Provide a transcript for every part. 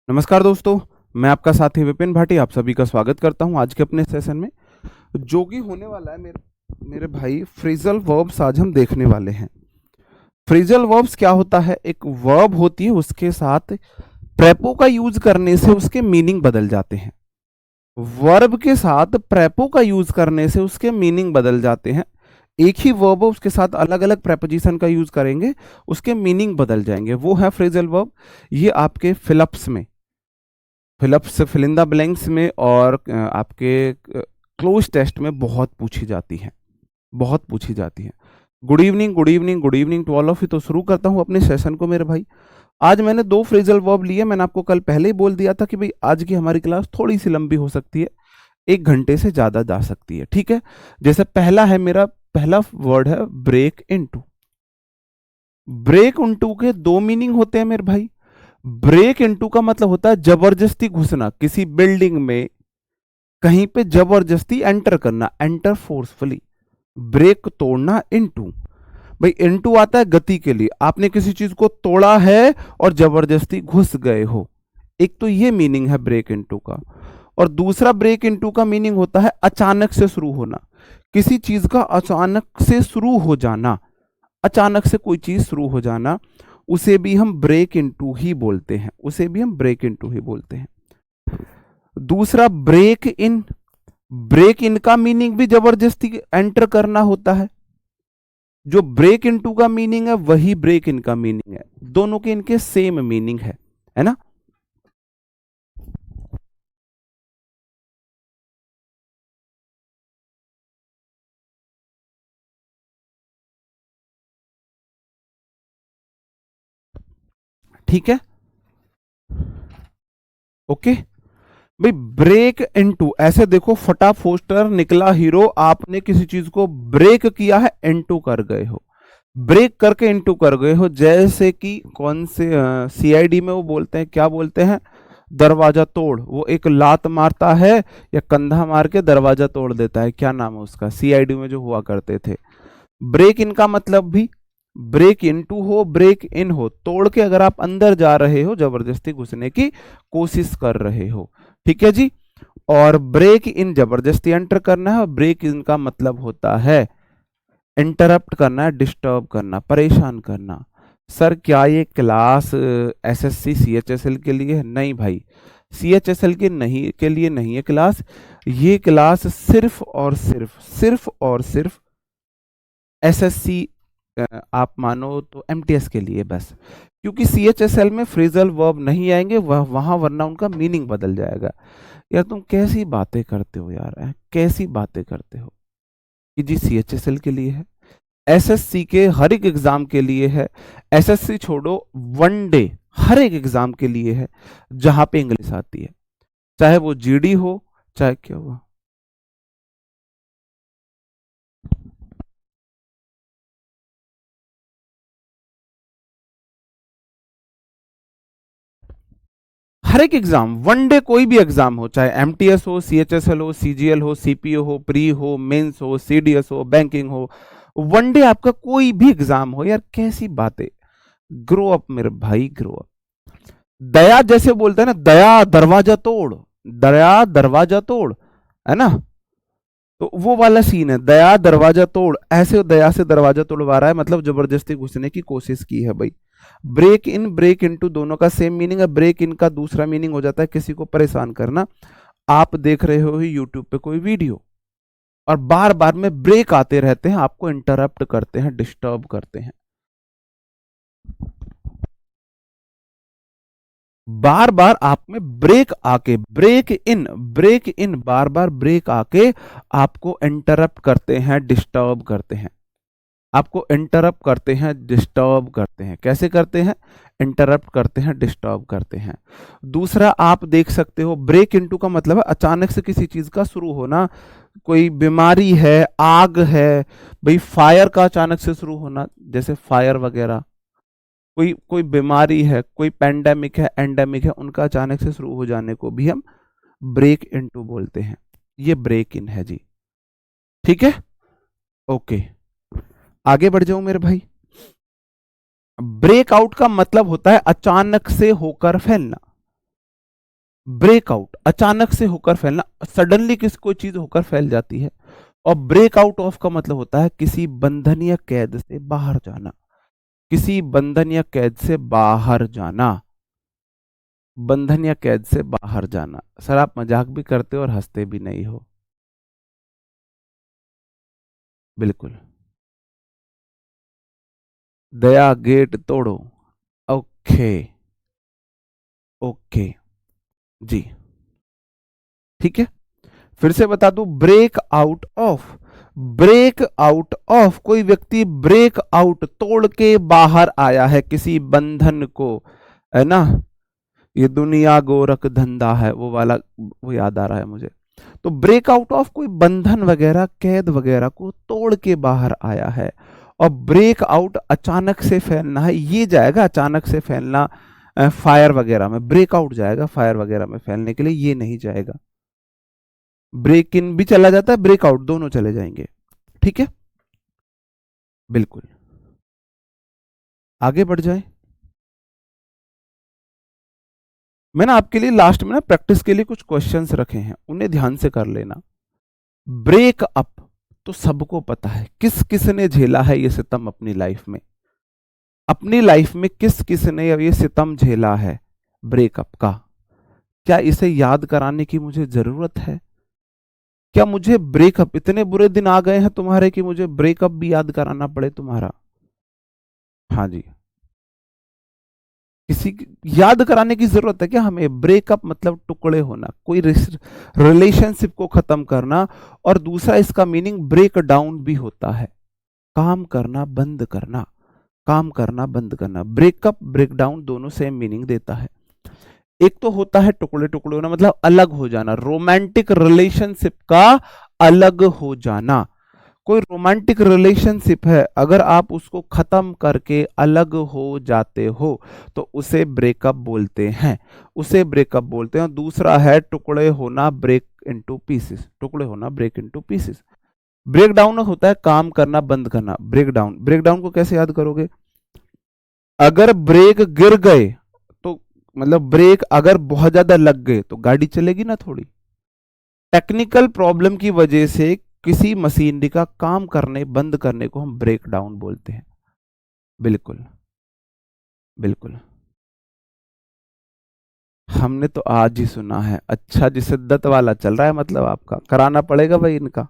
नमस्कार दोस्तों, मैं आपका साथी विपिन भाटी आप सभी का स्वागत करता हूं आज के अपने सेशन में। जो कि होने वाला है मेरे भाई फ्रेजल वर्ब्स आज हम देखने वाले हैं। फ्रेजल वर्ब्स क्या होता है? एक वर्ब होती है, उसके साथ प्रेपो का यूज करने से उसके मीनिंग बदल जाते हैं। वर्ब के साथ प्रेपो का यूज करने से उसके मीनिंग बदल जाते हैं। एक ही वर्ब उसके साथ अलग अलग प्रेपोजिशन का यूज करेंगे, उसके मीनिंग बदल जाएंगे। वो है फ्रेजल वर्ब। ये आपके फिलअप्स में, fill ups fill in the blanks में और आपके क्लोज टेस्ट में बहुत पूछी जाती है, बहुत पूछी जाती है। Good evening, good evening, good evening to all of you. तो शुरू करता हूं अपने सेशन को मेरे भाई। आज मैंने दो फ्रेजल वर्ब लिए। मैंने आपको कल पहले ही बोल दिया था कि भाई आज की हमारी क्लास थोड़ी सी लंबी हो सकती है, 1 घंटे से ज्यादा जा सकती है, ठीक है। जैसे पहला है, मेरा पहला वर्ड है ब्रेक इनटू। ब्रेक इनटू के दो मीनिंग होते हैं मेरे भाई। ब्रेक इनटू का मतलब होता है जबरदस्ती घुसना किसी बिल्डिंग में, कहीं पे जबरदस्ती एंटर करना, एंटर फोर्सफुली। ब्रेक तोड़ना, इनटू। भाई इनटू आता है गति के लिए, आपने किसी चीज को तोड़ा है और जबरदस्ती घुस गए हो। एक तो ये मीनिंग है ब्रेक इनटू का। और दूसरा ब्रेक इनटू का मीनिंग होता है अचानक से शुरू होना, किसी चीज का अचानक से शुरू हो जाना। अचानक से कोई चीज शुरू हो जाना, उसे भी हम ब्रेक इनटू ही बोलते हैं, उसे भी हम ब्रेक इनटू ही बोलते हैं। दूसरा ब्रेक इन। ब्रेक इन का मीनिंग भी जबरदस्ती एंटर करना होता है। जो ब्रेक इनटू का मीनिंग है वही ब्रेक इन का मीनिंग है, दोनों के इनके सेम मीनिंग है ना। ठीक है, ओके। भाई ब्रेक इनटू, ऐसे देखो, फटा पोस्टर निकला हीरो, आपने किसी चीज को ब्रेक किया है, इनटू कर गए हो, ब्रेक करके इनटू कर गए हो। जैसे कि कौन से सीआईडी में वो बोलते हैं, क्या बोलते हैं, दरवाजा तोड़। वो एक लात मारता है या कंधा मार के दरवाजा तोड़ देता है, क्या नाम है उसका, सीआईडी में जो हुआ करते थे। ब्रेक इन का मतलब भी ब्रेक इनटू हो, ब्रेक इन हो, तोड़ के अगर आप अंदर जा रहे हो, जबरदस्ती घुसने की कोशिश कर रहे हो, ठीक है जी। और ब्रेक इन जबरदस्ती एंटर करना है। ब्रेक इन का मतलब होता है इंटरप्ट करना, डिस्टर्ब करना, परेशान करना। सर क्या ये क्लास एसएससी सीएचएसएल के लिए है? नहीं भाई, सीएचएसएल के नहीं, के लिए नहीं है क्लास। ये क्लास सिर्फ एसएससी, आप मानो तो एमटीएस के लिए बस। क्योंकि सीएचएसएल में फ्रेजल वर्ब नहीं आएंगे वह वहां, वरना उनका मीनिंग बदल जाएगा। यार तुम कैसी बातें करते हो यार, कैसी बातें करते हो कि जी सीएचएसएल के लिए है, एसएससी के हर एक एग्जाम के लिए है। एसएससी छोड़ो, वनडे हर एक एग्जाम के लिए है जहां पे इंग्लिश आती है, चाहे वो जीडी हो, चाहे क्या हुआ। हर एक एग्जाम, वनडे कोई भी एग्जाम हो, चाहे एमटीएस हो, सीएचएसएल हो, सीजीएल हो, सीपीओ हो, प्री हो, मेंस हो, सीडीएस हो, बैंकिंग हो, वनडे आपका कोई भी एग्जाम हो। यार कैसी बातें, ग्रो अप मेरे भाई, ग्रो अप। दया जैसे बोलते हैं ना, दया दरवाजा तोड़, दया दरवाजा तोड़, है ना। तो वो वाला सीन है, दया दरवाजा तोड़, ऐसे दया से दरवाजा तोड़वा रहा है, मतलब जबरदस्ती घुसने की कोशिश की है भाई। ब्रेक इन ब्रेक इनटू दोनों का सेम मीनिंग है। ब्रेक इन का दूसरा मीनिंग हो जाता है किसी को परेशान करना। आप देख रहे हो यूट्यूब पे कोई वीडियो और बार बार में ब्रेक आते रहते हैं, आपको इंटरप्ट करते हैं, डिस्टर्ब करते हैं। बार बार आप में ब्रेक आके, break in bar bar break आके आपको इंटरप्ट करते हैं, डिस्टर्ब करते हैं। आपको इंटरप्ट करते हैं, डिस्टर्ब करते हैं। कैसे करते हैं? इंटरप्ट करते हैं, डिस्टर्ब करते हैं। दूसरा आप देख सकते हो, ब्रेक इनटू का मतलब है अचानक से किसी चीज का शुरू होना। कोई बीमारी है, आग है, भाई फायर का अचानक से शुरू होना, जैसे फायर वगैरह। कोई कोई बीमारी है, कोई पेंडेमिक है, एंडेमिक है, उनका अचानक से शुरू हो जाने को भी हम ब्रेक इनटू बोलते हैं। ये ब्रेक इन है जी, ठीक है, ओके। आगे बढ़ जाऊं मेरे भाई। ब्रेकआउट का मतलब होता है अचानक से होकर फैलना। ब्रेकआउट अचानक से होकर फैलना, सडनली किसी कोई चीज होकर फैल जाती है। और ब्रेकआउट ऑफ का मतलब होता है किसी बंधन या कैद से बाहर जाना, किसी बंधन या कैद से बाहर जाना, बंधन या कैद से बाहर जाना। सर आप मजाक भी करते हो और हंसते भी नहीं हो। बिल्कुल। दया गेट तोड़ो। ओके। ओके जी, ठीक है। फिर से बता दूं, break out of, break out of, कोई व्यक्ति ब्रेक आउट तोड़ के बाहर आया है किसी बंधन को, है ना। ये दुनिया गोरख धंधा है वो वाला, वो याद आ रहा है मुझे। तो ब्रेक आउट ऑफ कोई बंधन वगैरह कैद वगैरह को तोड़ के बाहर आया है। और ब्रेक आउट अचानक से फैलना है, ये जाएगा अचानक से फैलना फायर वगैरह में, ब्रेकआउट जाएगा फायर वगैरह में फैलने के लिए, ये नहीं जाएगा। ब्रेक इन भी चला जाता है, ब्रेकआउट दोनों चले जाएंगे, ठीक है। बिल्कुल, आगे बढ़ जाए। मैंने आपके लिए लास्ट में ना प्रैक्टिस के लिए कुछ क्वेश्चंस रखे हैं, उन्हें ध्यान से कर लेना। ब्रेक अप तो सबको पता है, किस किस ने झेला है ये सितम अपनी लाइफ में, अपनी लाइफ में किस किस ने ये सितम झेला है ब्रेकअप का। क्या इसे याद कराने की मुझे जरूरत है? क्या मुझे ब्रेकअप, इतने बुरे दिन आ गए हैं तुम्हारे कि मुझे ब्रेकअप भी याद कराना पड़े तुम्हारा? हाँ जी, किसी याद कराने की जरूरत है क्या हमें? ब्रेकअप मतलब टुकड़े होना, कोई रिलेशनशिप को खत्म करना। और दूसरा इसका मीनिंग ब्रेक डाउन भी होता है, काम करना बंद करना, काम करना बंद करना। ब्रेकअप ब्रेकडाउन दोनों सेम मीनिंग देता है। एक तो होता है टुकड़े टुकड़े होना, मतलब अलग हो जाना, रोमांटिक रिलेशनशिप का अलग हो जाना। कोई रोमांटिक रिलेशनशिप है, अगर आप उसको खत्म करके अलग हो जाते हो तो उसे ब्रेकअप बोलते हैं, उसे ब्रेकअप बोलते हैं। दूसरा है टुकड़े होना, ब्रेक इनटू पीसेस, टुकड़े होना break into pieces. Break down होता है काम करना बंद करना। ब्रेक डाउन, ब्रेक डाउन को कैसे याद करोगे? अगर ब्रेक गिर गए तो, मतलब ब्रेक अगर बहुत ज्यादा लग गए तो गाड़ी चलेगी ना थोड़ी। टेक्निकल प्रॉब्लम की वजह से किसी मशीनरी का काम करने बंद करने को हम ब्रेक डाउन बोलते हैं। बिल्कुल बिल्कुल, हमने तो आज ही सुना है। अच्छा जी, शिद्दत वाला चल रहा है, मतलब आपका कराना पड़ेगा भाई, इनका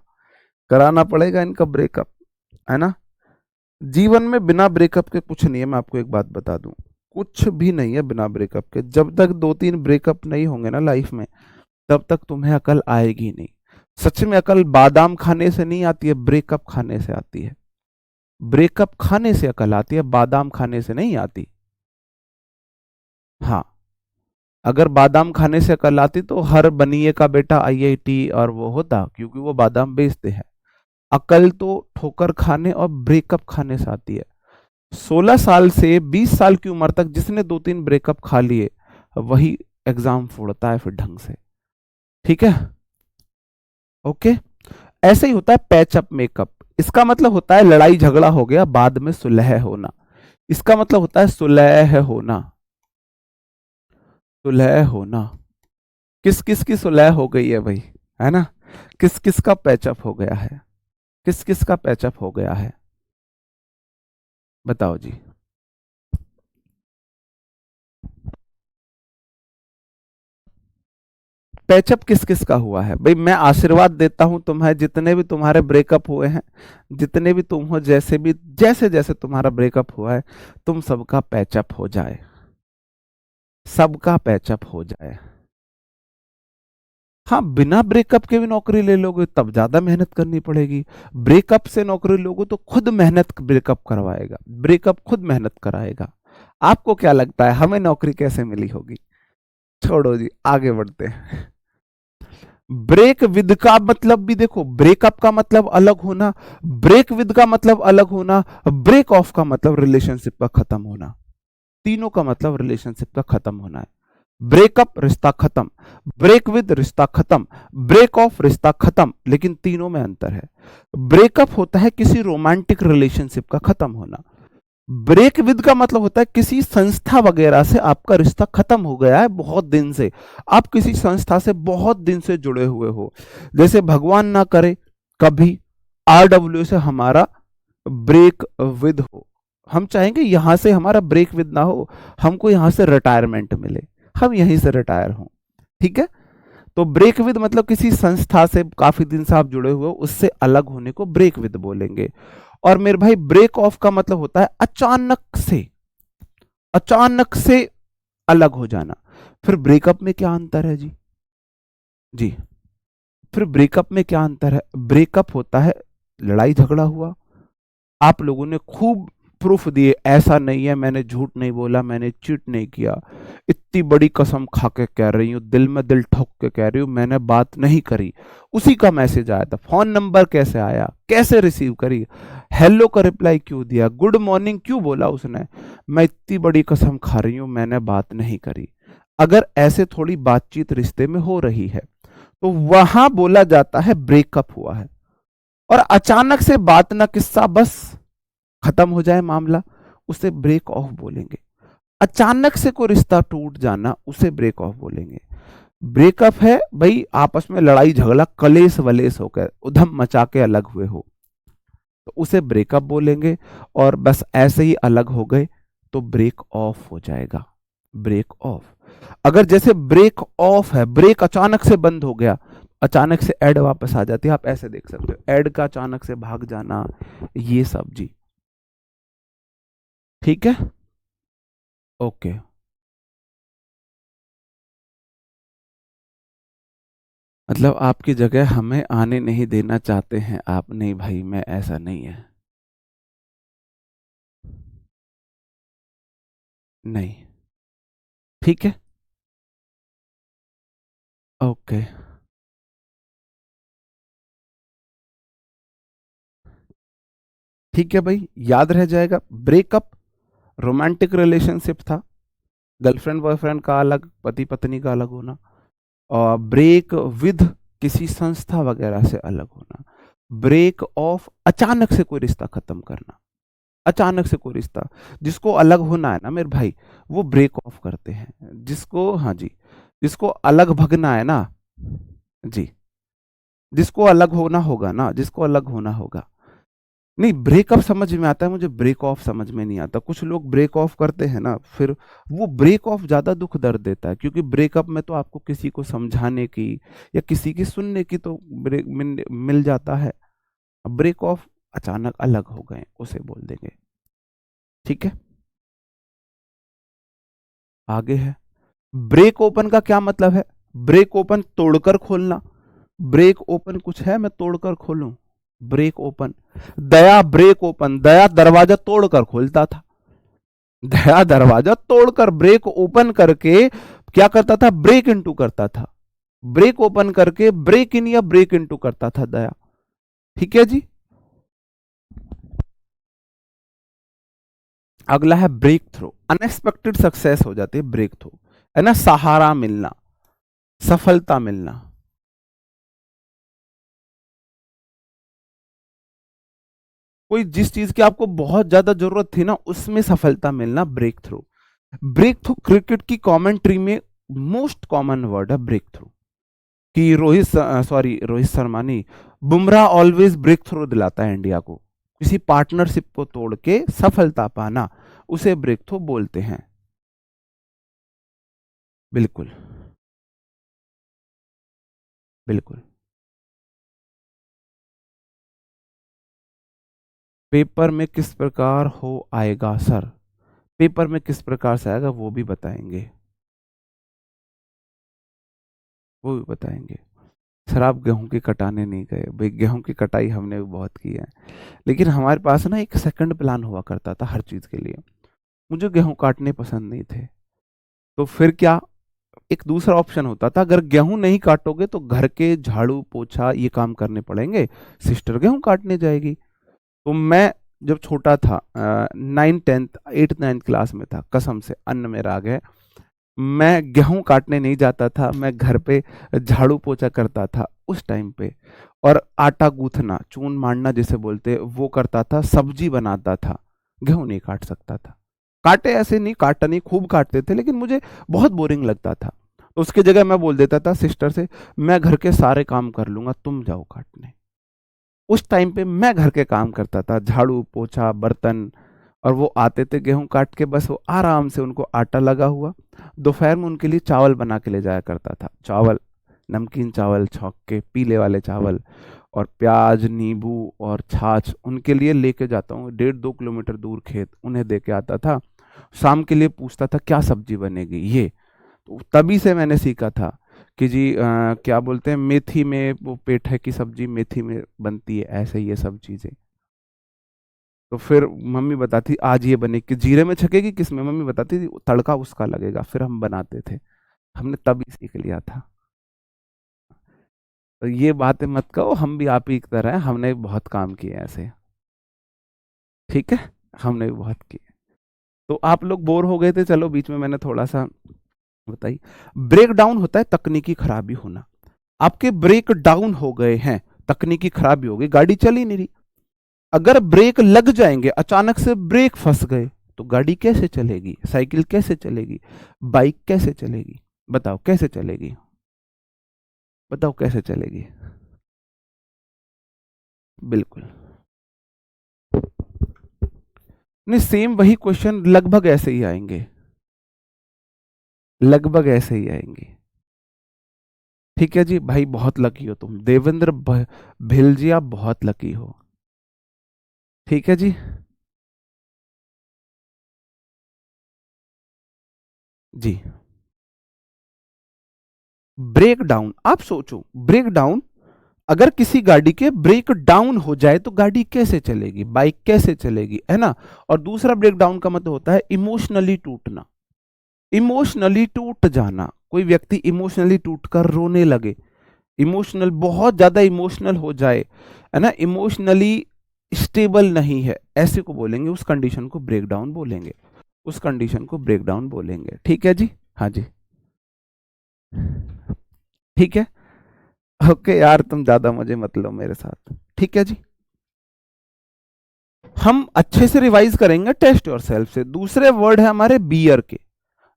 कराना पड़ेगा इनका ब्रेकअप, है ना। जीवन में बिना ब्रेकअप के कुछ नहीं है, मैं आपको एक बात बता दूं, कुछ भी नहीं है बिना ब्रेकअप के। जब तक 2-3 ब्रेकअप नहीं होंगे ना लाइफ में, तब तक तुम्हें अकल आएगी नहीं। सच में अकल बादाम खाने से नहीं आती है, ब्रेकअप खाने से आती है। ब्रेकअप खाने से अकल आती है, बादाम खाने से नहीं आती। हाँ, अगर बादाम खाने से अकल आती तो हर बनिए का बेटा आईआईटी और वो होता, क्योंकि वो बादाम बेचते हैं। अकल तो ठोकर खाने और ब्रेकअप खाने से आती है। 16 साल से 20 साल की उम्र तक जिसने 2-3 ब्रेकअप खा लिए, वही एग्जाम फोड़ता है फिर ढंग से, ठीक है। ओके, ऐसे ही होता है पैचअप मेकअप। इसका मतलब होता है लड़ाई झगड़ा हो गया, बाद में सुलह होना। इसका मतलब होता है सुलह होना, सुलह होना। किस किस की सुलह हो गई है भाई, है ना। किस किस का पैचअप हो गया है, किस किस का पैचअप हो गया है, बताओ जी। पैचअप किस किस का हुआ है भाई? मैं आशीर्वाद देता हूं तुम्हें, जितने भी तुम्हारे ब्रेकअप हुए हैं, जितने भी तुम हो, जैसे भी जैसे जैसे तुम्हारा ब्रेकअप हुआ है, तुम सबका पैचअप हो जाए, सबका पैचअप हो जाए। हाँ, बिना ब्रेकअप के भी नौकरी ले लोगे तब ज्यादा मेहनत करनी पड़ेगी। ब्रेकअप से नौकरी लोगे तो खुद मेहनत ब्रेकअप करवाएगा, ब्रेकअप खुद मेहनत कराएगा। आपको क्या लगता है हमें नौकरी कैसे मिली होगी? छोड़ो जी, आगे बढ़ते हैं। ब्रेक विद का मतलब भी देखो, ब्रेकअप का मतलब अलग होना, ब्रेक विद का मतलब अलग होना, ब्रेक ऑफ का मतलब रिलेशनशिप का खत्म होना। तीनों का मतलब रिलेशनशिप का खत्म होना है। ब्रेकअप रिश्ता खत्म, ब्रेक विद रिश्ता खत्म, ब्रेक ऑफ रिश्ता खत्म, लेकिन तीनों में अंतर है। ब्रेकअप होता है किसी रोमांटिक रिलेशनशिप का खत्म होना, ब्रेक विद का मतलब होता है किसी संस्था वगैरह से आपका रिश्ता खत्म हो गया है बहुत दिन से, आप किसी संस्था से बहुत दिन से जुड़े हुए हो। जैसे भगवान ना करे कभी आरडब्ल्यू से हमारा ब्रेक विद हो, हम चाहेंगे यहां से हमारा ब्रेक विद ना हो, हमको यहां से रिटायरमेंट मिले, हम यहीं से रिटायर हों। ठीक है, तो ब्रेक विद मतलब किसी संस्था से काफी दिन से आप जुड़े हुए हो, उससे अलग होने को ब्रेक विद बोलेंगे। और मेरे भाई ब्रेक ऑफ का मतलब होता है अचानक से अलग हो जाना। फिर ब्रेकअप में क्या अंतर है जी? जी, फिर ब्रेकअप में क्या अंतर है? ब्रेकअप होता है लड़ाई झगड़ा हुआ, आप लोगों ने खूब प्रूफ दिए, ऐसा नहीं है, मैंने झूठ नहीं बोला, मैंने चीट नहीं किया, इतनी बड़ी कसम खा के कह रही हूँ, दिल में दिल ठोक के कह रही हूँ, मैंने बात नहीं करी। उसी का मैसेज आया था, फोन नंबर कैसे आया, कैसे रिसीव करी, हेलो का रिप्लाई क्यों दिया, गुड मॉर्निंग क्यों बोला उसने, मैं इतनी बड़ी कसम खा रही हूँ, मैंने बात नहीं करी। अगर ऐसे थोड़ी बातचीत रिश्ते में हो रही है तो वहां बोला जाता है ब्रेकअप हुआ है। और अचानक से बात ना किस्सा बस खत्म हो जाए मामला, उसे ब्रेक ऑफ बोलेंगे। अचानक से कोई रिश्ता टूट जाना, उसे ब्रेक ऑफ बोलेंगे। ब्रेकअप है भाई आपस में लड़ाई झगड़ा कलेश वलेश होकर उधम मचा के अलग हुए हो, तो उसे ब्रेकअप बोलेंगे। और बस ऐसे ही अलग हो गए तो ब्रेक ऑफ हो जाएगा, ब्रेक ऑफ। अगर जैसे ब्रेक ऑफ है, ब्रेक अचानक से बंद हो गया, अचानक से एड वापस आ जाती है, आप ऐसे देख सकते हो एड का अचानक से भाग जाना, ये सब जी। ठीक है, ओके। मतलब आपकी जगह हमें आने नहीं देना चाहते हैं आप? नहीं भाई, मैं ऐसा नहीं है, नहीं। ठीक है, ओके। ठीक है भाई, याद रह जाएगा। ब्रेकअप रोमांटिक रिलेशनशिप था, गर्लफ्रेंड बॉयफ्रेंड का अलग, पति पत्नी का अलग होना। और ब्रेक विद किसी संस्था वगैरह से अलग होना। ब्रेक ऑफ अचानक से कोई रिश्ता खत्म करना, अचानक से कोई रिश्ता, जिसको अलग होना है ना मेरे भाई, वो ब्रेक ऑफ करते हैं। जिसको, हाँ जी, जिसको अलग भगना है ना जी, जिसको अलग होना होगा ना, जिसको अलग होना होगा। नहीं, ब्रेकअप समझ में आता है मुझे, ब्रेक ऑफ समझ में नहीं आता। कुछ लोग ब्रेक ऑफ करते हैं ना, फिर वो ब्रेक ऑफ ज्यादा दुख दर्द देता है, क्योंकि ब्रेकअप में तो आपको किसी को समझाने की या किसी की सुनने की तो ब्रेक मिल जाता है। ब्रेक ऑफ अचानक अलग हो गए उसे बोल देंगे। ठीक है, आगे है ब्रेक ओपन का क्या मतलब है? ब्रेक ओपन तोड़कर खोलना। ब्रेक ओपन कुछ है मैं तोड़कर खोलूं? ब्रेक ओपन, दया ब्रेक ओपन, दया दरवाजा तोड़कर खोलता था, दया दरवाजा तोड़कर ब्रेक ओपन करके क्या करता था? ब्रेक इनटू करता था, ब्रेक ओपन करके ब्रेक इन या ब्रेक इनटू करता था दया। ठीक है जी, अगला है ब्रेक थ्रू। अनएक्सपेक्टेड सक्सेस हो जाती है ब्रेक थ्रू, है ना, सहारा मिलना, सफलता मिलना। कोई जिस चीज की आपको बहुत ज्यादा जरूरत थी ना, उसमें सफलता मिलना, break through. Break through cricket की कमेंट्री में मोस्ट कॉमन वर्ड है ब्रेक थ्रू। कि रोहित शर्मा नहीं, बुमराह ऑलवेज ब्रेक थ्रू दिलाता है इंडिया को, किसी पार्टनरशिप को तोड़ के सफलता पाना, उसे ब्रेक थ्रू बोलते हैं। बिल्कुल, बिल्कुल। पेपर में किस प्रकार हो आएगा सर? पेपर में किस प्रकार से आएगा वो भी बताएंगे, वो भी बताएंगे। सर आप गेहूं की कटाने नहीं गए भाई, गेहूं की कटाई हमने भी बहुत की है, लेकिन हमारे पास ना एक सेकंड प्लान हुआ करता था हर चीज के लिए। मुझे गेहूं काटने पसंद नहीं थे, तो फिर क्या, एक दूसरा ऑप्शन होता था, अगर गेहूं नहीं काटोगे तो घर के झाड़ू पोछा ये काम करने पड़ेंगे, सिस्टर गेहूं काटने जाएगी। तो मैं जब छोटा था, 9th 10th 8th 9th class में था, कसम से अन्न में राग है, मैं गेहूं काटने नहीं जाता था, मैं घर पे झाड़ू पोछा करता था उस टाइम पे। और आटा गूंथना, चून मांडना जिसे बोलते वो करता था, सब्जी बनाता था गेहूं नहीं काट सकता था। काटे ऐसे नहीं, काटा नहीं, खूब काटते थे, लेकिन मुझे बहुत बोरिंग लगता था। तो उसकी जगह मैं बोल देता था सिस्टर से, मैं घर के सारे काम कर लूंगा, तुम जाओ काटने। उस टाइम पे मैं घर के काम करता था, झाड़ू पोछा बर्तन, और वो आते थे गेहूं काट के, बस वो आराम से, उनको आटा लगा हुआ, दोपहर में उनके लिए चावल बना के ले जाया करता था। चावल, नमकीन चावल, छौंक के पीले वाले चावल, और प्याज नींबू और छाछ उनके लिए लेके जाता हूँ 1.5-2 किलोमीटर दूर खेत, उन्हें दे के आता था। शाम के लिए पूछता था क्या सब्जी बनेगी, ये तो तभी से मैंने सीखा था कि जी क्या बोलते हैं, मेथी में वो पेठे की सब्जी मेथी में बनती है, ऐसे ये सब चीजें। तो फिर मम्मी बताती आज ये बनेगी, कि जीरे में छकेगी, किस में, मम्मी बताती थी तड़का उसका लगेगा, फिर हम बनाते थे। हमने तभी सीख लिया था। तो ये बातें मत कहो, हम भी आप ही की तरह हैं, हमने भी बहुत काम किए ऐसे। ठीक है, हमने भी बहुत किए। तो आप लोग बोर हो गए थे, चलो बीच में मैंने थोड़ा सा बताइए। ब्रेक डाउन होता है तकनीकी खराबी होना। आपके ब्रेक डाउन हो गए हैं, तकनीकी खराबी हो गई, गाड़ी चल ही नहीं रही। अगर ब्रेक लग जाएंगे, अचानक से ब्रेक फंस गए, तो गाड़ी कैसे चलेगी, साइकिल कैसे चलेगी, बाइक कैसे चलेगी, बताओ कैसे चलेगी, बताओ कैसे चलेगी। बिल्कुल नहीं, सेम वही क्वेश्चन लगभग ऐसे ही आएंगे, लगभग ऐसे ही आएंगे। ठीक है जी भाई, बहुत लकी हो तुम, देवेंद्र भिलजिया, बहुत लकी हो। ठीक है जी। जी, ब्रेक डाउन, आप सोचो ब्रेक डाउन, अगर किसी गाड़ी के ब्रेक डाउन हो जाए तो गाड़ी कैसे चलेगी, बाइक कैसे चलेगी, है ना। और दूसरा ब्रेक डाउन का मतलब होता है इमोशनली टूटना, इमोशनली टूट जाना। कोई व्यक्ति इमोशनली टूटकर रोने लगे, इमोशनल, बहुत ज्यादा इमोशनल हो जाए, है ना, इमोशनली स्टेबल नहीं है, ऐसे को बोलेंगे, उस कंडीशन को ब्रेक डाउन बोलेंगे, उस कंडीशन को ब्रेक डाउन बोलेंगे। ठीक है जी, हाँ जी, ठीक है। ओके यार, तुम ज्यादा मजे मत लो मेरे साथ, ठीक है जी। हम अच्छे से रिवाइज करेंगे टेस्ट योर सेल्फ से। दूसरे वर्ड है हमारे बियर के,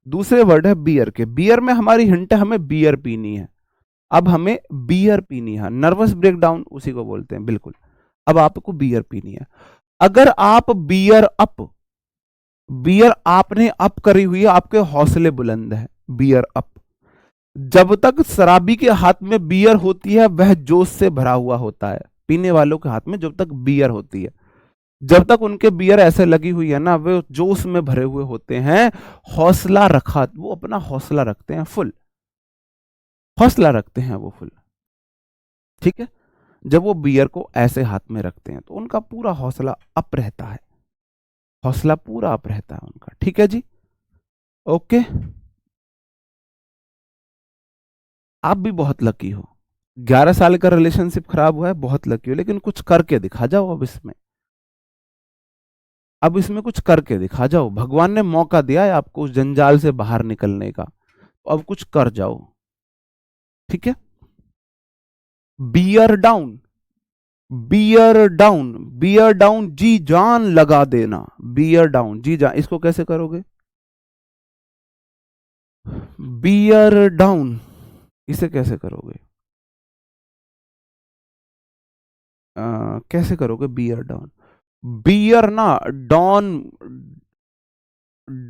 दूसरे वर्ड है बियर के। बियर में हमारी हिंट है, हमें बियर पीनी है। अब हमें बियर पीनी है, नर्वस ब्रेकडाउन उसी को बोलते हैं, बिल्कुल। अब आपको बियर पीनी है। अगर आप बियर अप, बियर आपने अप करी हुई है, आपके हौसले बुलंद है, बियर अप। जब तक शराबी के हाथ में बियर होती है, वह जोश से भरा हुआ होता है। पीने वालों के हाथ में जब तक बियर होती है, जब तक उनके बियर ऐसे लगी हुई है ना, वे जोश में भरे हुए होते हैं, हौसला रखा, वो अपना हौसला रखते हैं फुल, हौसला रखते हैं वो फुल। ठीक है, जब वो बियर को ऐसे हाथ में रखते हैं तो उनका पूरा हौसला अप रहता है, हौसला पूरा अप रहता है उनका। ठीक है जी, ओके। आप भी बहुत लकी हो, 11 साल का रिलेशनशिप खराब हुआ है, बहुत लकी हो, लेकिन कुछ करके दिखा जाओ अब इसमें, अब इसमें कुछ करके दिखा जाओ। भगवान ने मौका दिया है आपको उस जंजाल से बाहर निकलने का, तो अब कुछ कर जाओ। ठीक है, bear down, bear down, bear down, जी जान लगा देना, बियर डाउन, जी जान, इसको कैसे करोगे, बियर डाउन, इसे कैसे करोगे, कैसे करोगे बियर डाउन। बियर ना, डॉन,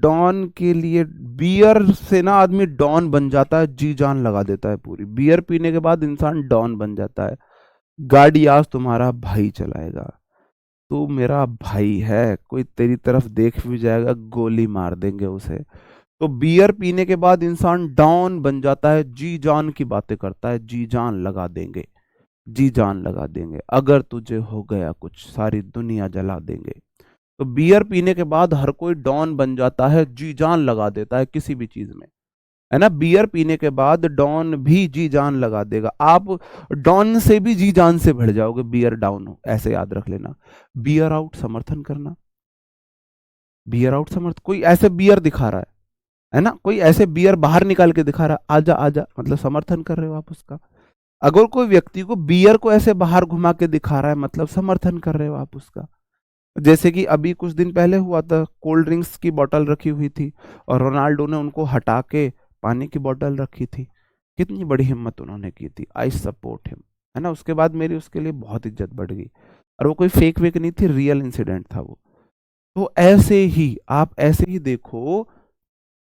डॉन के लिए, बियर से ना आदमी डॉन बन जाता है, जी जान लगा देता है पूरी। बियर पीने के बाद इंसान डॉन बन जाता है। गाड़ी आज तुम्हारा भाई चलाएगा, तू मेरा भाई है, कोई तेरी तरफ देख भी जाएगा गोली मार देंगे उसे। तो बियर पीने के बाद इंसान डॉन बन जाता है, जी जान की बातें करता है, जी जान लगा देंगे, जी जान लगा देंगे, अगर तुझे हो गया कुछ सारी दुनिया जला देंगे। तो बियर पीने के बाद हर कोई डॉन बन जाता है, जी जान लगा देता है किसी भी चीज में, है ना। बियर पीने के बाद डॉन भी जी जान लगा देगा, आप डॉन से भी जी जान से भड़ जाओगे, बियर डाउन हो, ऐसे याद रख लेना। बियर आउट समर्थन करना, बियर आउट समर्थ, कोई ऐसे बियर दिखा रहा है ना, कोई ऐसे बियर बाहर निकाल के दिखा रहा है, आजा आजा, मतलब समर्थन कर रहे हो आप उसका। अगर कोई व्यक्ति को बियर को ऐसे बाहर घुमा के दिखा रहा है, मतलब समर्थन कर रहे हो आप उसका। जैसे कि अभी कुछ दिन पहले हुआ था, कोल्ड ड्रिंक्स की बोतल रखी हुई थी और रोनाल्डो ने उनको हटा के पानी की बोतल रखी थी। कितनी बड़ी हिम्मत उन्होंने की थी, आई सपोर्ट हिम, है ना। उसके बाद मेरी उसके लिए बहुत इज्जत बढ़ गई, और वो कोई फेक वेक नहीं थी, रियल इंसिडेंट था वो। तो ऐसे ही आप ऐसे ही देखो,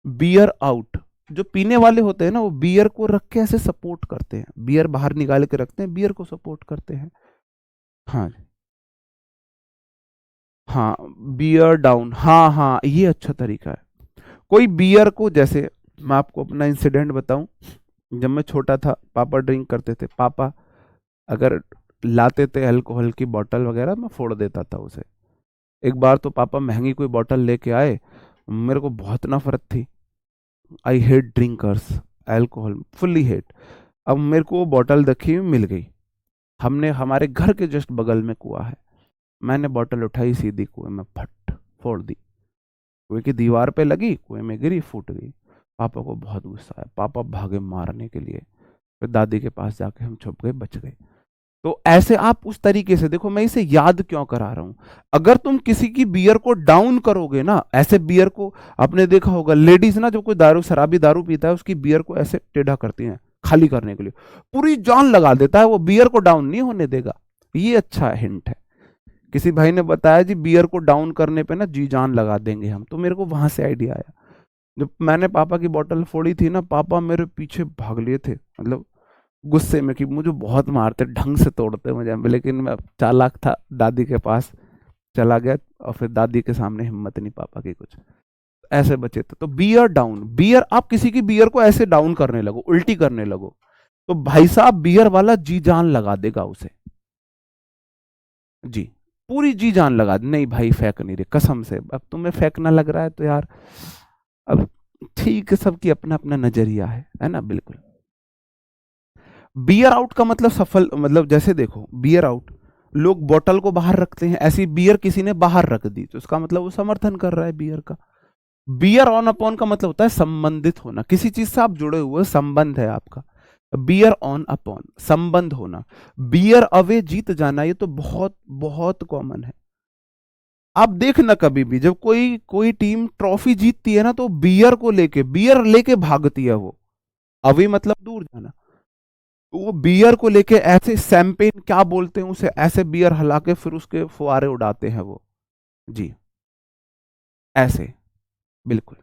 बियर आउट, जो पीने वाले होते हैं ना, वो बियर को रख के ऐसे सपोर्ट करते हैं, बियर बाहर निकाल के रखते हैं, बियर को सपोर्ट करते हैं। हाँ, हाँ, बियर डाउन, हाँ हाँ, ये अच्छा तरीका है। कोई बियर को, जैसे मैं आपको अपना इंसिडेंट बताऊं, जब मैं छोटा था पापा ड्रिंक करते थे, पापा अगर लाते थे अल्कोहल की बोतल वगैरह, मैं फोड़ देता था उसे। एक बार तो पापा महंगी कोई बोतल लेके आए, मेरे को बहुत नफरत थी, I hate drinkers, alcohol fully hate. अब मेरे को वो बोतल देखी मिल गई, हमने हमारे घर के जस्ट बगल में कुआं है, मैंने बोतल उठाई, सीधी कुएं में फट फोड़ दी, कुएं की दीवार पे लगी, कुएं में गिरी, फूट गई। पापा को बहुत गुस्सा आया, पापा भागे मारने के लिए, फिर दादी के पास जाके हम छुप गए, बच गए। तो ऐसे आप उस तरीके से देखो, मैं इसे याद क्यों करा रहा हूं। अगर तुम किसी की बियर को डाउन करोगे ना, ऐसे बियर को, आपने देखा होगा लेडीज ना, जो कोई दारू शराबी दारू पीता है, उसकी बियर को ऐसे टेढ़ा करती हैं खाली करने के लिए, पूरी जान लगा देता है, वो बियर को डाउन नहीं होने देगा। ये अच्छा हिंट है। किसी भाई ने बताया जी बियर को डाउन करने पे ना जी जान लगा देंगे हम, तो मेरे को वहां से आइडिया आया। जब मैंने पापा की बोतल फोड़ी थी ना, पापा मेरे पीछे भाग लिए थे, मतलब गुस्से में, कि मुझे बहुत मारते, ढंग से तोड़ते मुझे, लेकिन मैं चालाक था, दादी के पास चला गया, और फिर दादी के सामने हिम्मत नहीं पापा की कुछ, ऐसे बचे थे। तो बियर डाउन, बियर, आप किसी की बियर को ऐसे डाउन करने लगो, उल्टी करने लगो, तो भाई साहब बियर वाला जी जान लगा देगा उसे। जी, पूरी जी जान लगा दे, नहीं भाई फेंक नहीं रहे, कसम से, अब तुम्हें फेंकना लग रहा है तो यार, अब ठीक है, सबकी अपना अपना नजरिया है ना, बिल्कुल। बियर आउट का मतलब सफल, मतलब जैसे देखो, बियर आउट, लोग बोतल को बाहर रखते हैं, ऐसी बियर किसी ने बाहर रख दी, तो इसका मतलब वो समर्थन कर रहा है बियर का। बियर ऑन अपॉन का मतलब होता है संबंधित होना, किसी चीज से आप जुड़े हुए, संबंध है आपका। बियर ऑन अपॉन, संबंध होना। बियर अवे, जीत जाना, ये तो बहुत बहुत कॉमन है। आप देखना कभी भी जब कोई कोई टीम ट्रॉफी जीतती है ना, तो बियर लेके भागती है वो, अवे मतलब दूर जाना। तो वो बियर को लेके ऐसे सैंपेन क्या बोलते हैं उसे, ऐसे बियर हला के फिर उसके फुहारे उड़ाते हैं वो। जी, ऐसे, बिल्कुल।